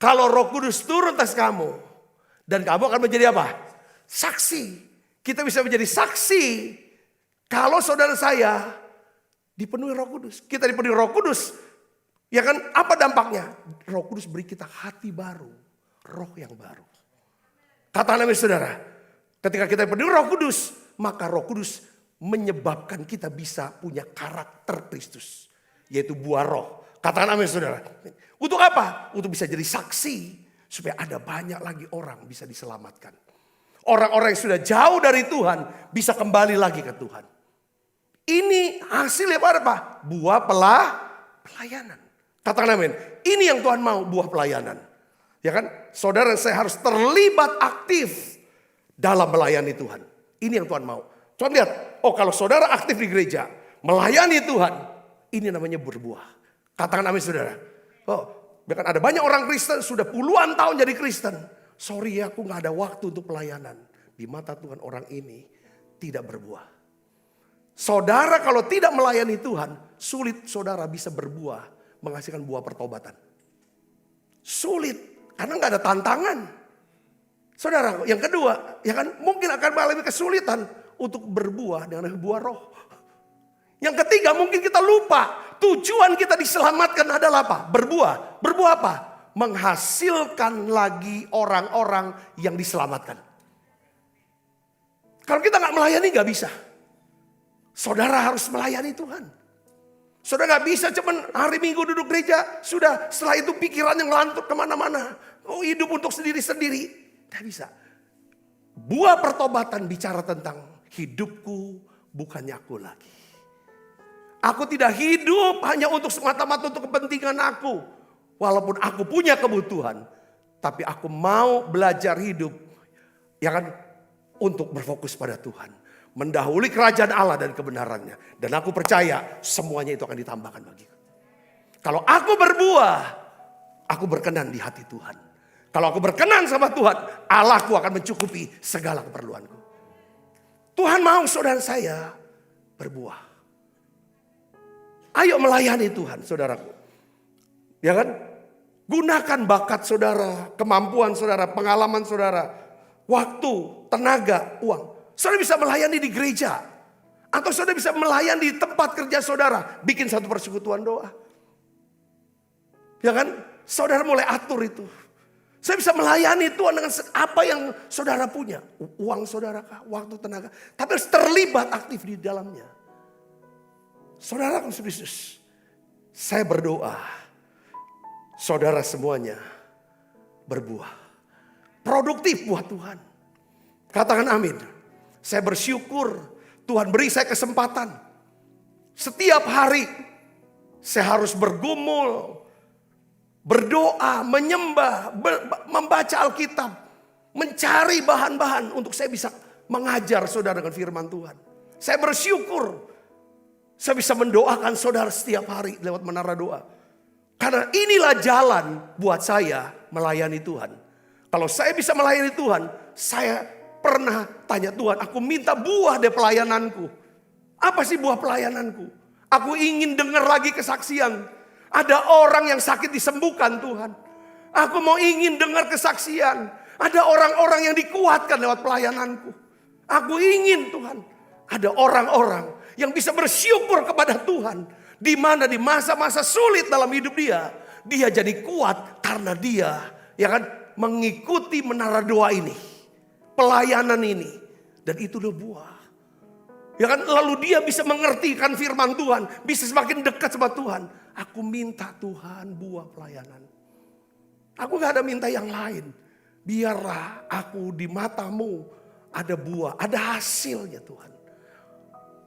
Speaker 4: Kalau Roh Kudus turun atas kamu. Dan kamu akan menjadi apa? Saksi. Kita bisa menjadi saksi. Kalau saudara saya dipenuhi Roh Kudus. Kita dipenuhi Roh Kudus. Ya kan, apa dampaknya? Roh Kudus beri kita hati baru. Roh yang baru. Katakan amin saudara. Ketika kita dipenuhi Roh Kudus. Maka Roh Kudus menyebabkan kita bisa punya karakter Kristus. Yaitu buah roh. Katakan amin saudara. Untuk apa? Untuk bisa jadi saksi. Supaya ada banyak lagi orang bisa diselamatkan. Orang-orang yang sudah jauh dari Tuhan bisa kembali lagi ke Tuhan. Ini hasilnya apa? Buah pelayanan. Katakan amin. Ini yang Tuhan mau, buah pelayanan. Ya kan? Saudara, saya harus terlibat aktif dalam melayani Tuhan. Ini yang Tuhan mau. Coba lihat, oh kalau saudara aktif di gereja, melayani Tuhan, ini namanya berbuah. Katakan amin saudara. Oh, bahkan ada banyak orang Kristen sudah puluhan tahun jadi Kristen. Sorry ya, aku gak ada waktu untuk pelayanan. Di mata Tuhan orang ini tidak berbuah. Saudara kalau tidak melayani Tuhan, sulit saudara bisa berbuah, menghasilkan buah pertobatan. Sulit, karena gak ada tantangan. Saudara, yang kedua, ya kan mungkin akan mengalami kesulitan untuk berbuah dengan buah roh. Yang ketiga, mungkin kita lupa tujuan kita diselamatkan adalah apa? Berbuah. Berbuah apa? Menghasilkan lagi orang-orang yang diselamatkan. Kalau kita gak melayani gak bisa. Saudara harus melayani Tuhan. Saudara gak bisa cuman hari Minggu duduk gereja. Sudah setelah itu pikiran yang lantur kemana-mana. Oh hidup untuk sendiri-sendiri. Gak bisa. Buah pertobatan bicara tentang hidupku bukannya aku lagi. Aku tidak hidup hanya untuk semata-mata untuk kepentingan aku. Walaupun aku punya kebutuhan. Tapi aku mau belajar hidup. Ya kan? Untuk berfokus pada Tuhan. Mendahului kerajaan Allah dan kebenarannya. Dan aku percaya semuanya itu akan ditambahkan bagiku. Kalau aku berbuah. Aku berkenan di hati Tuhan. Kalau aku berkenan sama Tuhan. Allahku akan mencukupi segala keperluanku. Tuhan mau saudara saya berbuah. Ayo melayani Tuhan saudaraku. Ya kan? Gunakan bakat saudara, kemampuan saudara, pengalaman saudara, waktu, tenaga, uang. Saudara bisa melayani di gereja. Atau saudara bisa melayani di tempat kerja saudara. Bikin satu persekutuan doa. Ya kan? Saudara mulai atur itu. Saya bisa melayani Tuhan dengan apa yang saudara punya. Uang saudara kah? Waktu, tenaga. Tapi harus terlibat aktif di dalamnya. Saudara Kristus, saya berdoa. Saudara semuanya berbuah. Produktif buat Tuhan. Katakan amin. Saya bersyukur Tuhan beri saya kesempatan. Setiap hari saya harus bergumul, berdoa, menyembah, membaca Alkitab. Mencari bahan-bahan untuk saya bisa mengajar saudara dengan firman Tuhan. Saya bersyukur saya bisa mendoakan saudara setiap hari lewat menara doa. Karena inilah jalan buat saya melayani Tuhan. Kalau saya bisa melayani Tuhan, saya pernah tanya Tuhan, aku minta buah dari pelayananku. Apa sih buah pelayananku? Aku ingin dengar lagi kesaksian. Ada orang yang sakit disembuhkan Tuhan. Aku mau ingin dengar kesaksian. Ada orang-orang yang dikuatkan lewat pelayananku. Aku ingin Tuhan. Ada orang-orang yang bisa bersyukur kepada Tuhan. Di mana di masa-masa sulit dalam hidup dia jadi kuat karena dia ya kan mengikuti menara doa ini, pelayanan ini, dan itu udah buah. Ya kan lalu dia bisa mengertikan firman Tuhan, bisa semakin dekat sama Tuhan. Aku minta Tuhan buah pelayanan. Aku gak ada minta yang lain. biarlah aku di matamu ada buah, ada hasilnya Tuhan.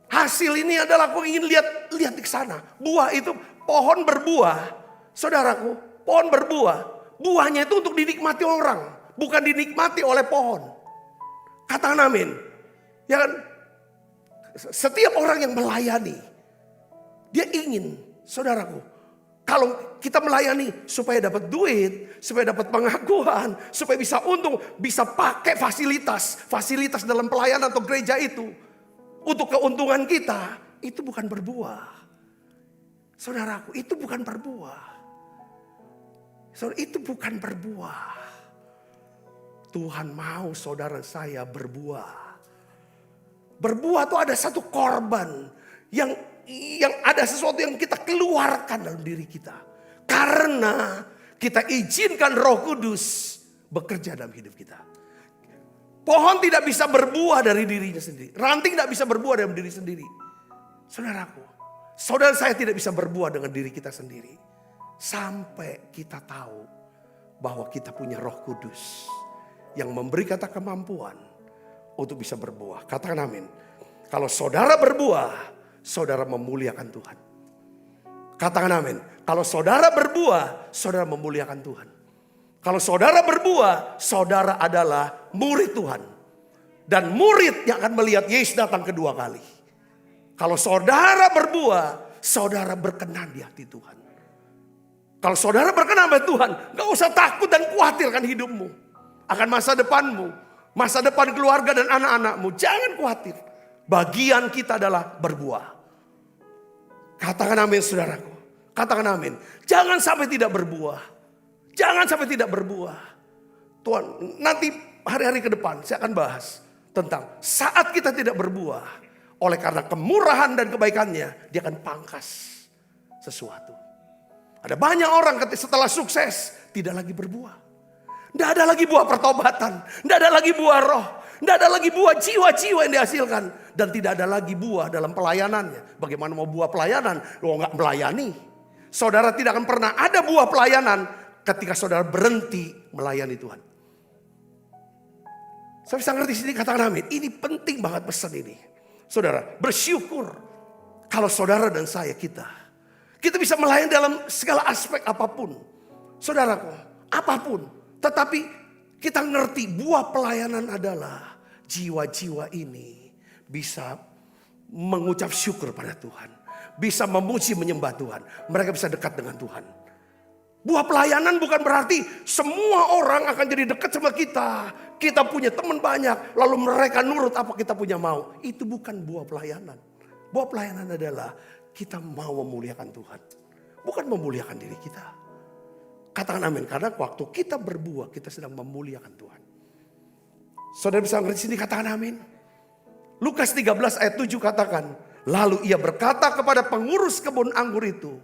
Speaker 4: Hasil ini adalah aku ingin lihat di sana. Buah itu pohon berbuah. Saudaraku, pohon berbuah. Buahnya itu untuk dinikmati orang, bukan dinikmati oleh pohon. Katakan amin. Ya kan? Setiap orang yang melayani, dia ingin, saudaraku, kalau kita melayani supaya dapat duit, supaya dapat pengakuan, supaya bisa untung, bisa pakai fasilitas dalam pelayanan atau gereja itu untuk keuntungan kita, itu bukan berbuah. Saudaraku, itu bukan berbuah. Saudara, itu bukan berbuah. Tuhan mau saudara saya berbuah. Berbuah itu ada satu korban yang ada sesuatu yang kita keluarkan dalam diri kita. Karena kita izinkan Roh Kudus bekerja dalam hidup kita. Pohon tidak bisa berbuah dari dirinya sendiri. Ranting tidak bisa berbuah dalam diri sendiri. Saudaraku, saudara saya tidak bisa berbuah dengan diri kita sendiri. Sampai kita tahu bahwa kita punya Roh Kudus yang memberi kita kemampuan untuk bisa berbuah. Katakan amin. Kalau saudara berbuah, saudara memuliakan Tuhan. Katakan amin. Kalau saudara berbuah, saudara memuliakan Tuhan. Kalau saudara berbuah, saudara adalah murid Tuhan. Dan murid yang akan melihat Yesus datang kedua kali. Kalau saudara berbuah, saudara berkenan di hati Tuhan. Kalau saudara berkenan di Tuhan, gak usah takut dan khawatirkan hidupmu. Akan masa depanmu. Masa depan keluarga dan anak-anakmu. Jangan khawatir. Bagian kita adalah berbuah. Katakan amin saudaraku. Katakan amin. Jangan sampai tidak berbuah. Jangan sampai tidak berbuah. Tuhan, nanti hari-hari ke depan saya akan bahas tentang saat kita tidak berbuah. Oleh karena kemurahan dan kebaikannya, dia akan pangkas sesuatu. Ada banyak orang setelah sukses tidak lagi berbuah. Tidak ada lagi buah pertobatan. Tidak ada lagi buah roh. Tidak ada lagi buah jiwa-jiwa yang dihasilkan. Dan tidak ada lagi buah dalam pelayanannya. Bagaimana mau buah pelayanan? Lo nggak melayani. Saudara tidak akan pernah ada buah pelayanan ketika saudara berhenti melayani Tuhan. Saya bisa ngerti sini, katakan amin. Ini penting banget pesan ini. Saudara, bersyukur kalau saudara dan saya kita bisa melayani dalam segala aspek apapun. Saudaraku, apapun. Tetapi kita ngerti buah pelayanan adalah jiwa-jiwa ini bisa mengucap syukur pada Tuhan. Bisa memuji menyembah Tuhan. Mereka bisa dekat dengan Tuhan. Buah pelayanan bukan berarti semua orang akan jadi dekat sama kita. Kita punya teman banyak. Lalu mereka nurut apa kita punya mau. Itu bukan buah pelayanan. Buah pelayanan adalah kita mau memuliakan Tuhan. Bukan memuliakan diri kita. Katakan amin. Karena waktu kita berbuah, kita sedang memuliakan Tuhan. Saudara bisa ngerti sini, katakan amin. Lukas 13 ayat 7 katakan. Lalu ia berkata kepada pengurus kebun anggur itu.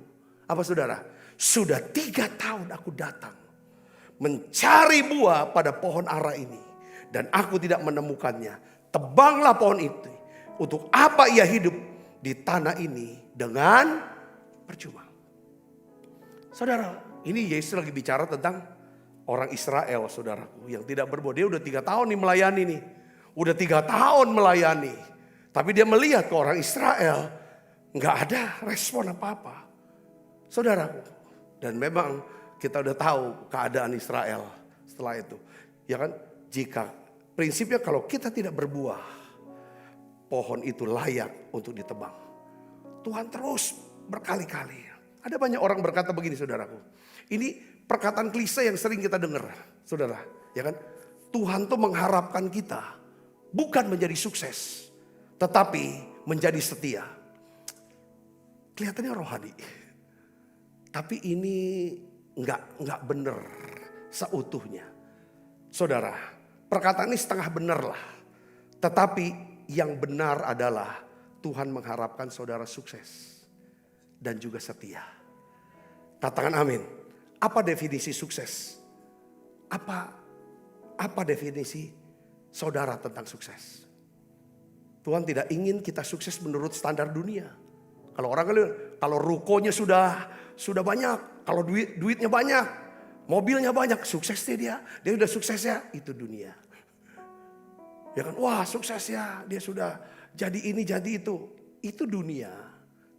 Speaker 4: Apa saudara? Sudah 3 tahun aku datang. Mencari buah pada pohon ara ini. Dan aku tidak menemukannya. Tebanglah pohon itu. Untuk apa ia hidup di tanah ini dengan percuma. Saudara. Ini Yesus lagi bicara tentang orang Israel, saudaraku, yang tidak berbuah. Dia udah 3 tahun nih melayani nih. Udah 3 tahun melayani. Tapi dia melihat ke orang Israel, nggak ada respon apa-apa. Saudaraku, dan memang kita udah tahu keadaan Israel setelah itu. Ya kan, jika prinsipnya kalau kita tidak berbuah, pohon itu layak untuk ditebang. Tuhan terus berkali-kali. Ada banyak orang berkata begini, saudaraku. Ini perkataan klise yang sering kita dengar, saudara. Ya kan? Tuhan tuh mengharapkan kita bukan menjadi sukses, tetapi menjadi setia. Kelihatannya rohani, tapi ini nggak benar seutuhnya, saudara. Perkataan ini setengah benar lah, tetapi yang benar adalah Tuhan mengharapkan saudara sukses dan juga setia. Katakan amin. Apa definisi sukses? Apa definisi saudara tentang sukses? Tuhan tidak ingin kita sukses menurut standar dunia. Kalau orang kalau rukonya sudah banyak, kalau duitnya banyak, Mobilnya banyak, sukses dia. Dia udah sukses ya, itu dunia. Ya kan, wah sukses ya, dia sudah jadi ini, jadi itu. Itu dunia.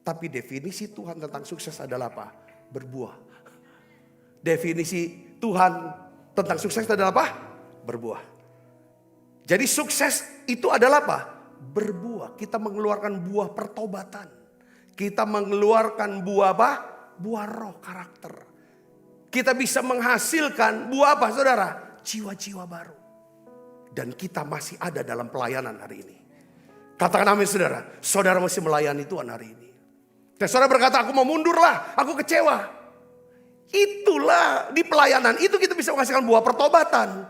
Speaker 4: Tapi definisi Tuhan tentang sukses adalah apa? Berbuah. Definisi Tuhan tentang sukses adalah apa? Berbuah. Jadi sukses itu adalah apa? Berbuah. Kita mengeluarkan buah pertobatan. Kita mengeluarkan buah apa? Buah roh, karakter. Kita bisa menghasilkan buah apa saudara? Jiwa-jiwa baru. Dan kita masih ada dalam pelayanan hari ini. Katakan amin saudara. Saudara masih melayani Tuhan hari ini. Dan saudara berkata, aku mau mundur lah, aku kecewa. Itulah di pelayanan itu kita bisa menghasilkan buah pertobatan.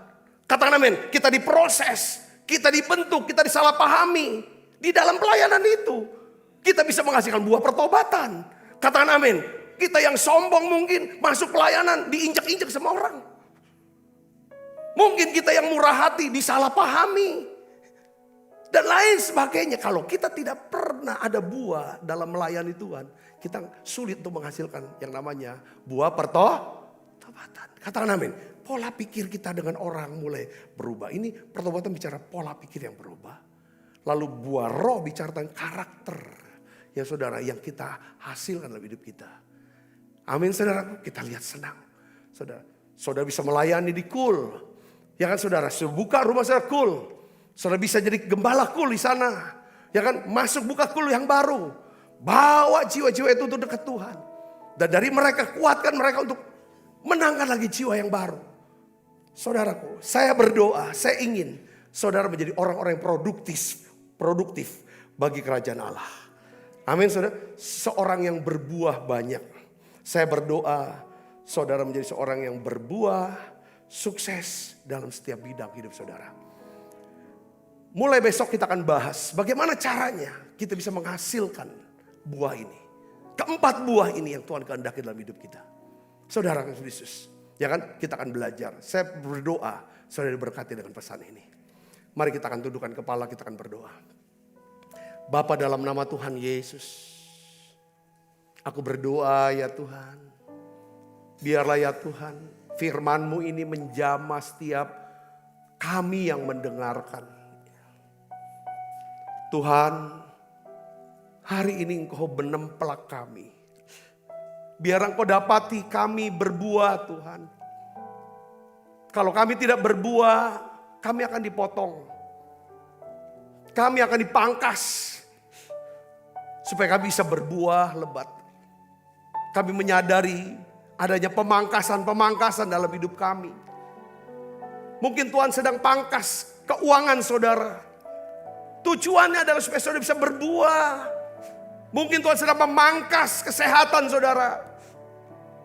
Speaker 4: Katakan amin. Kita diproses, kita dibentuk, kita disalahpahami. Di dalam pelayanan itu kita bisa menghasilkan buah pertobatan. Katakan amin. Kita yang sombong mungkin masuk pelayanan diinjak-injak sama orang. Mungkin kita yang murah hati disalahpahami. Dan lain sebagainya. Kalau kita tidak pernah ada buah dalam melayani Tuhan, kita sulit untuk menghasilkan yang namanya buah pertobatan. Katakan amin. Pola pikir kita dengan orang mulai berubah. Ini pertobatan bicara pola pikir yang berubah. Lalu buah roh bicara tentang karakter. Ya saudara, yang kita hasilkan dalam hidup kita. Amin saudara, kita lihat senang. Saudara bisa melayani di Kul. Ya kan saudara, buka rumah saudara Kul. Saudara bisa jadi gembala Kul di sana. Ya kan, masuk buka Kul yang baru. Bawa jiwa-jiwa itu untuk dekat Tuhan. Dan dari mereka, kuatkan mereka untuk menangkan lagi jiwa yang baru. Saudaraku, saya berdoa, saya ingin saudara menjadi orang-orang yang produktif bagi kerajaan Allah. Amin saudara, seorang yang berbuah banyak. Saya berdoa saudara menjadi seorang yang berbuah sukses dalam setiap bidang hidup saudara. Mulai besok kita akan bahas bagaimana caranya kita bisa menghasilkan buah ini. Keempat buah ini yang Tuhan kehendaki dalam hidup kita. Saudara Yesus, ya kan, kita akan belajar. Saya berdoa saudara diberkati dengan pesan ini. Mari kita akan tundukkan kepala, kita akan berdoa. Bapa, dalam nama Tuhan Yesus, aku berdoa ya Tuhan, biarlah ya Tuhan firman-Mu ini menjamah setiap kami yang mendengarkan. Tuhan, hari ini Engkau menempelak kami. Biar Engkau dapati kami berbuah Tuhan. Kalau kami tidak berbuah, kami akan dipotong. Kami akan dipangkas. Supaya kami bisa berbuah lebat. Kami menyadari adanya pemangkasan-pemangkasan dalam hidup kami. Mungkin Tuhan sedang pangkas keuangan saudara. Tujuannya adalah supaya saudara bisa berbuah. Mungkin Tuhan sedang memangkas kesehatan saudara.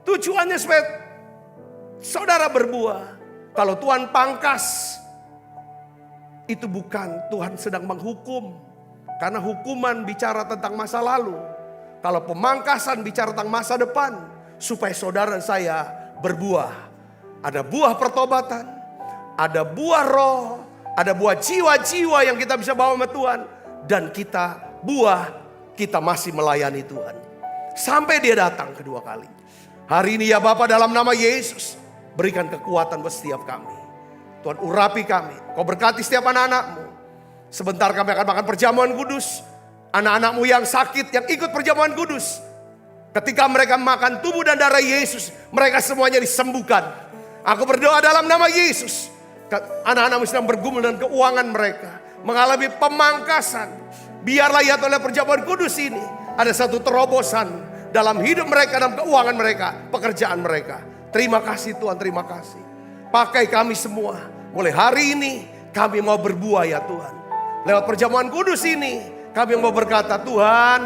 Speaker 4: Tujuannya supaya saudara berbuah. Kalau Tuhan pangkas, itu bukan Tuhan sedang menghukum. Karena hukuman bicara tentang masa lalu. Kalau pemangkasan bicara tentang masa depan. Supaya saudara dan saya berbuah. Ada buah pertobatan. Ada buah roh. Ada buah jiwa-jiwa yang kita bisa bawa sama Tuhan. Dan kita kita masih melayani Tuhan. Sampai dia datang kedua kali. Hari ini ya Bapa, dalam nama Yesus. Berikan kekuatan buat setiap kami. Tuhan urapi kami. Kau berkati setiap anak-anak-Mu. Sebentar kami akan makan perjamuan kudus. Anak-anak-Mu yang sakit, yang ikut perjamuan kudus. Ketika mereka makan tubuh dan darah Yesus, mereka semuanya disembuhkan. Aku berdoa dalam nama Yesus. Anak-anak-Mu sedang bergumul dengan keuangan mereka. Mengalami pemangkasan. Biarlah ya oleh perjamuan kudus ini. Ada satu terobosan dalam hidup mereka, dalam keuangan mereka, pekerjaan mereka. Terima kasih Tuhan, terima kasih. Pakai kami semua. Mulai hari ini kami mau berbuah ya Tuhan. Lewat perjamuan kudus ini kami mau berkata, Tuhan,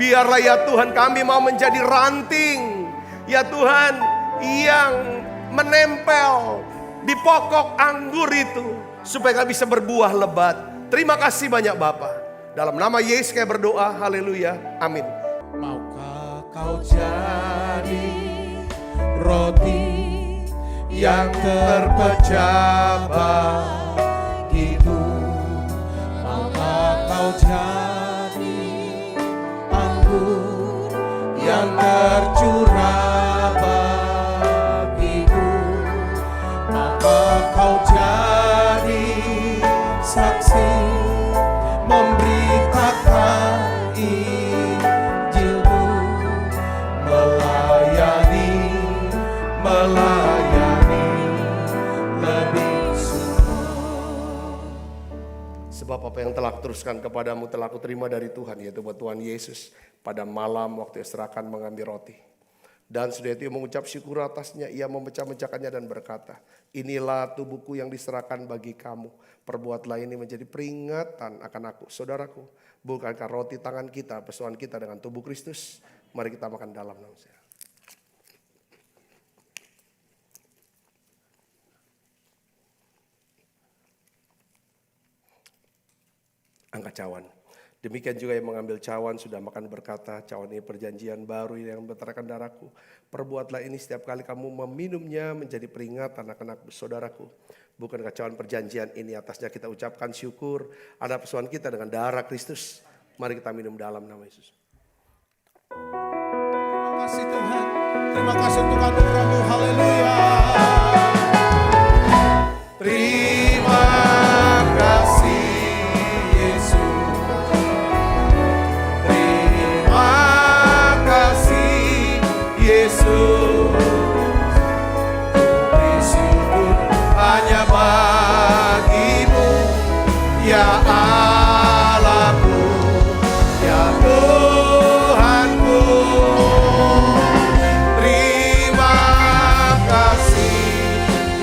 Speaker 4: biarlah ya Tuhan kami mau menjadi ranting. Ya Tuhan, yang menempel di pokok anggur itu. Supaya kami bisa berbuah lebat. Terima kasih banyak Bapa. Dalam nama Yesus kami berdoa, haleluya, amin.
Speaker 3: Maukah kau jadi roti yang terpecah bagiku? Maukah kau jadi anggur yang tercurah bagiku?
Speaker 4: Sebab apa yang telah kuteruskan kepadamu telah kuterima dari Tuhan, yaitu buat Tuhan Yesus pada malam waktu serahkan mengambil roti. Dan sudah itu mengucap syukur atasnya, ia memecah-mecahkannya dan berkata, inilah tubuhku yang diserahkan bagi kamu. Perbuatlah ini menjadi peringatan akan aku. Saudaraku, bukankah roti tangan kita, persoalan kita dengan tubuh Kristus? Mari kita makan dalam nama saya. Angkat cawan. Demikian juga yang mengambil cawan sudah makan berkata, cawan ini perjanjian baru yang berterakan darahku. Perbuatlah ini setiap kali kamu meminumnya menjadi peringatan akan aku. Saudaraku, bukankah cawan perjanjian ini atasnya kita ucapkan syukur, ada persoalan kita dengan darah Kristus. Mari kita minum dalam nama Yesus.
Speaker 3: Terima kasih Tuhan. Terima kasih untuk anugerah-Mu. Haleluya. Terima kasih Yesus. Terima kasih Yesus. Bersyukur hanya bagi-Mu ya Allahku, ya Tuhanku. Terima kasih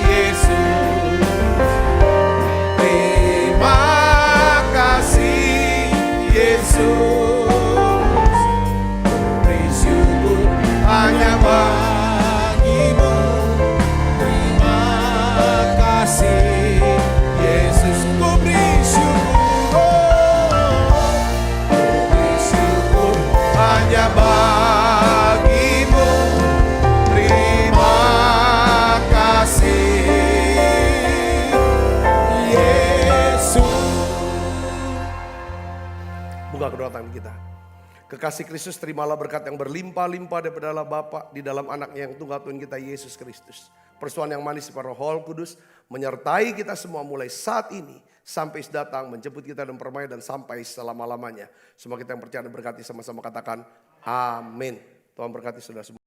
Speaker 3: Yesus. Terima kasih Yesus. Bersyukur hanya bagi-Mu. Terima kasih Yesus. Ku bersyukur hanya bagi-Mu. Terima kasih Yesus.
Speaker 4: Buka kedua tangan kita. Kekasih Kristus, terimalah berkat yang berlimpah-limpah daripada Allah Bapa di dalam anaknya yang tunggal Tuhan kita Yesus Kristus. Persoalan yang manis para Roh Kudus menyertai kita semua mulai saat ini sampai datang menjemput kita dan permai dan sampai selama-lamanya. Semua kita yang percaya dan berkati sama-sama katakan amin. Tuhan berkati saudara semua.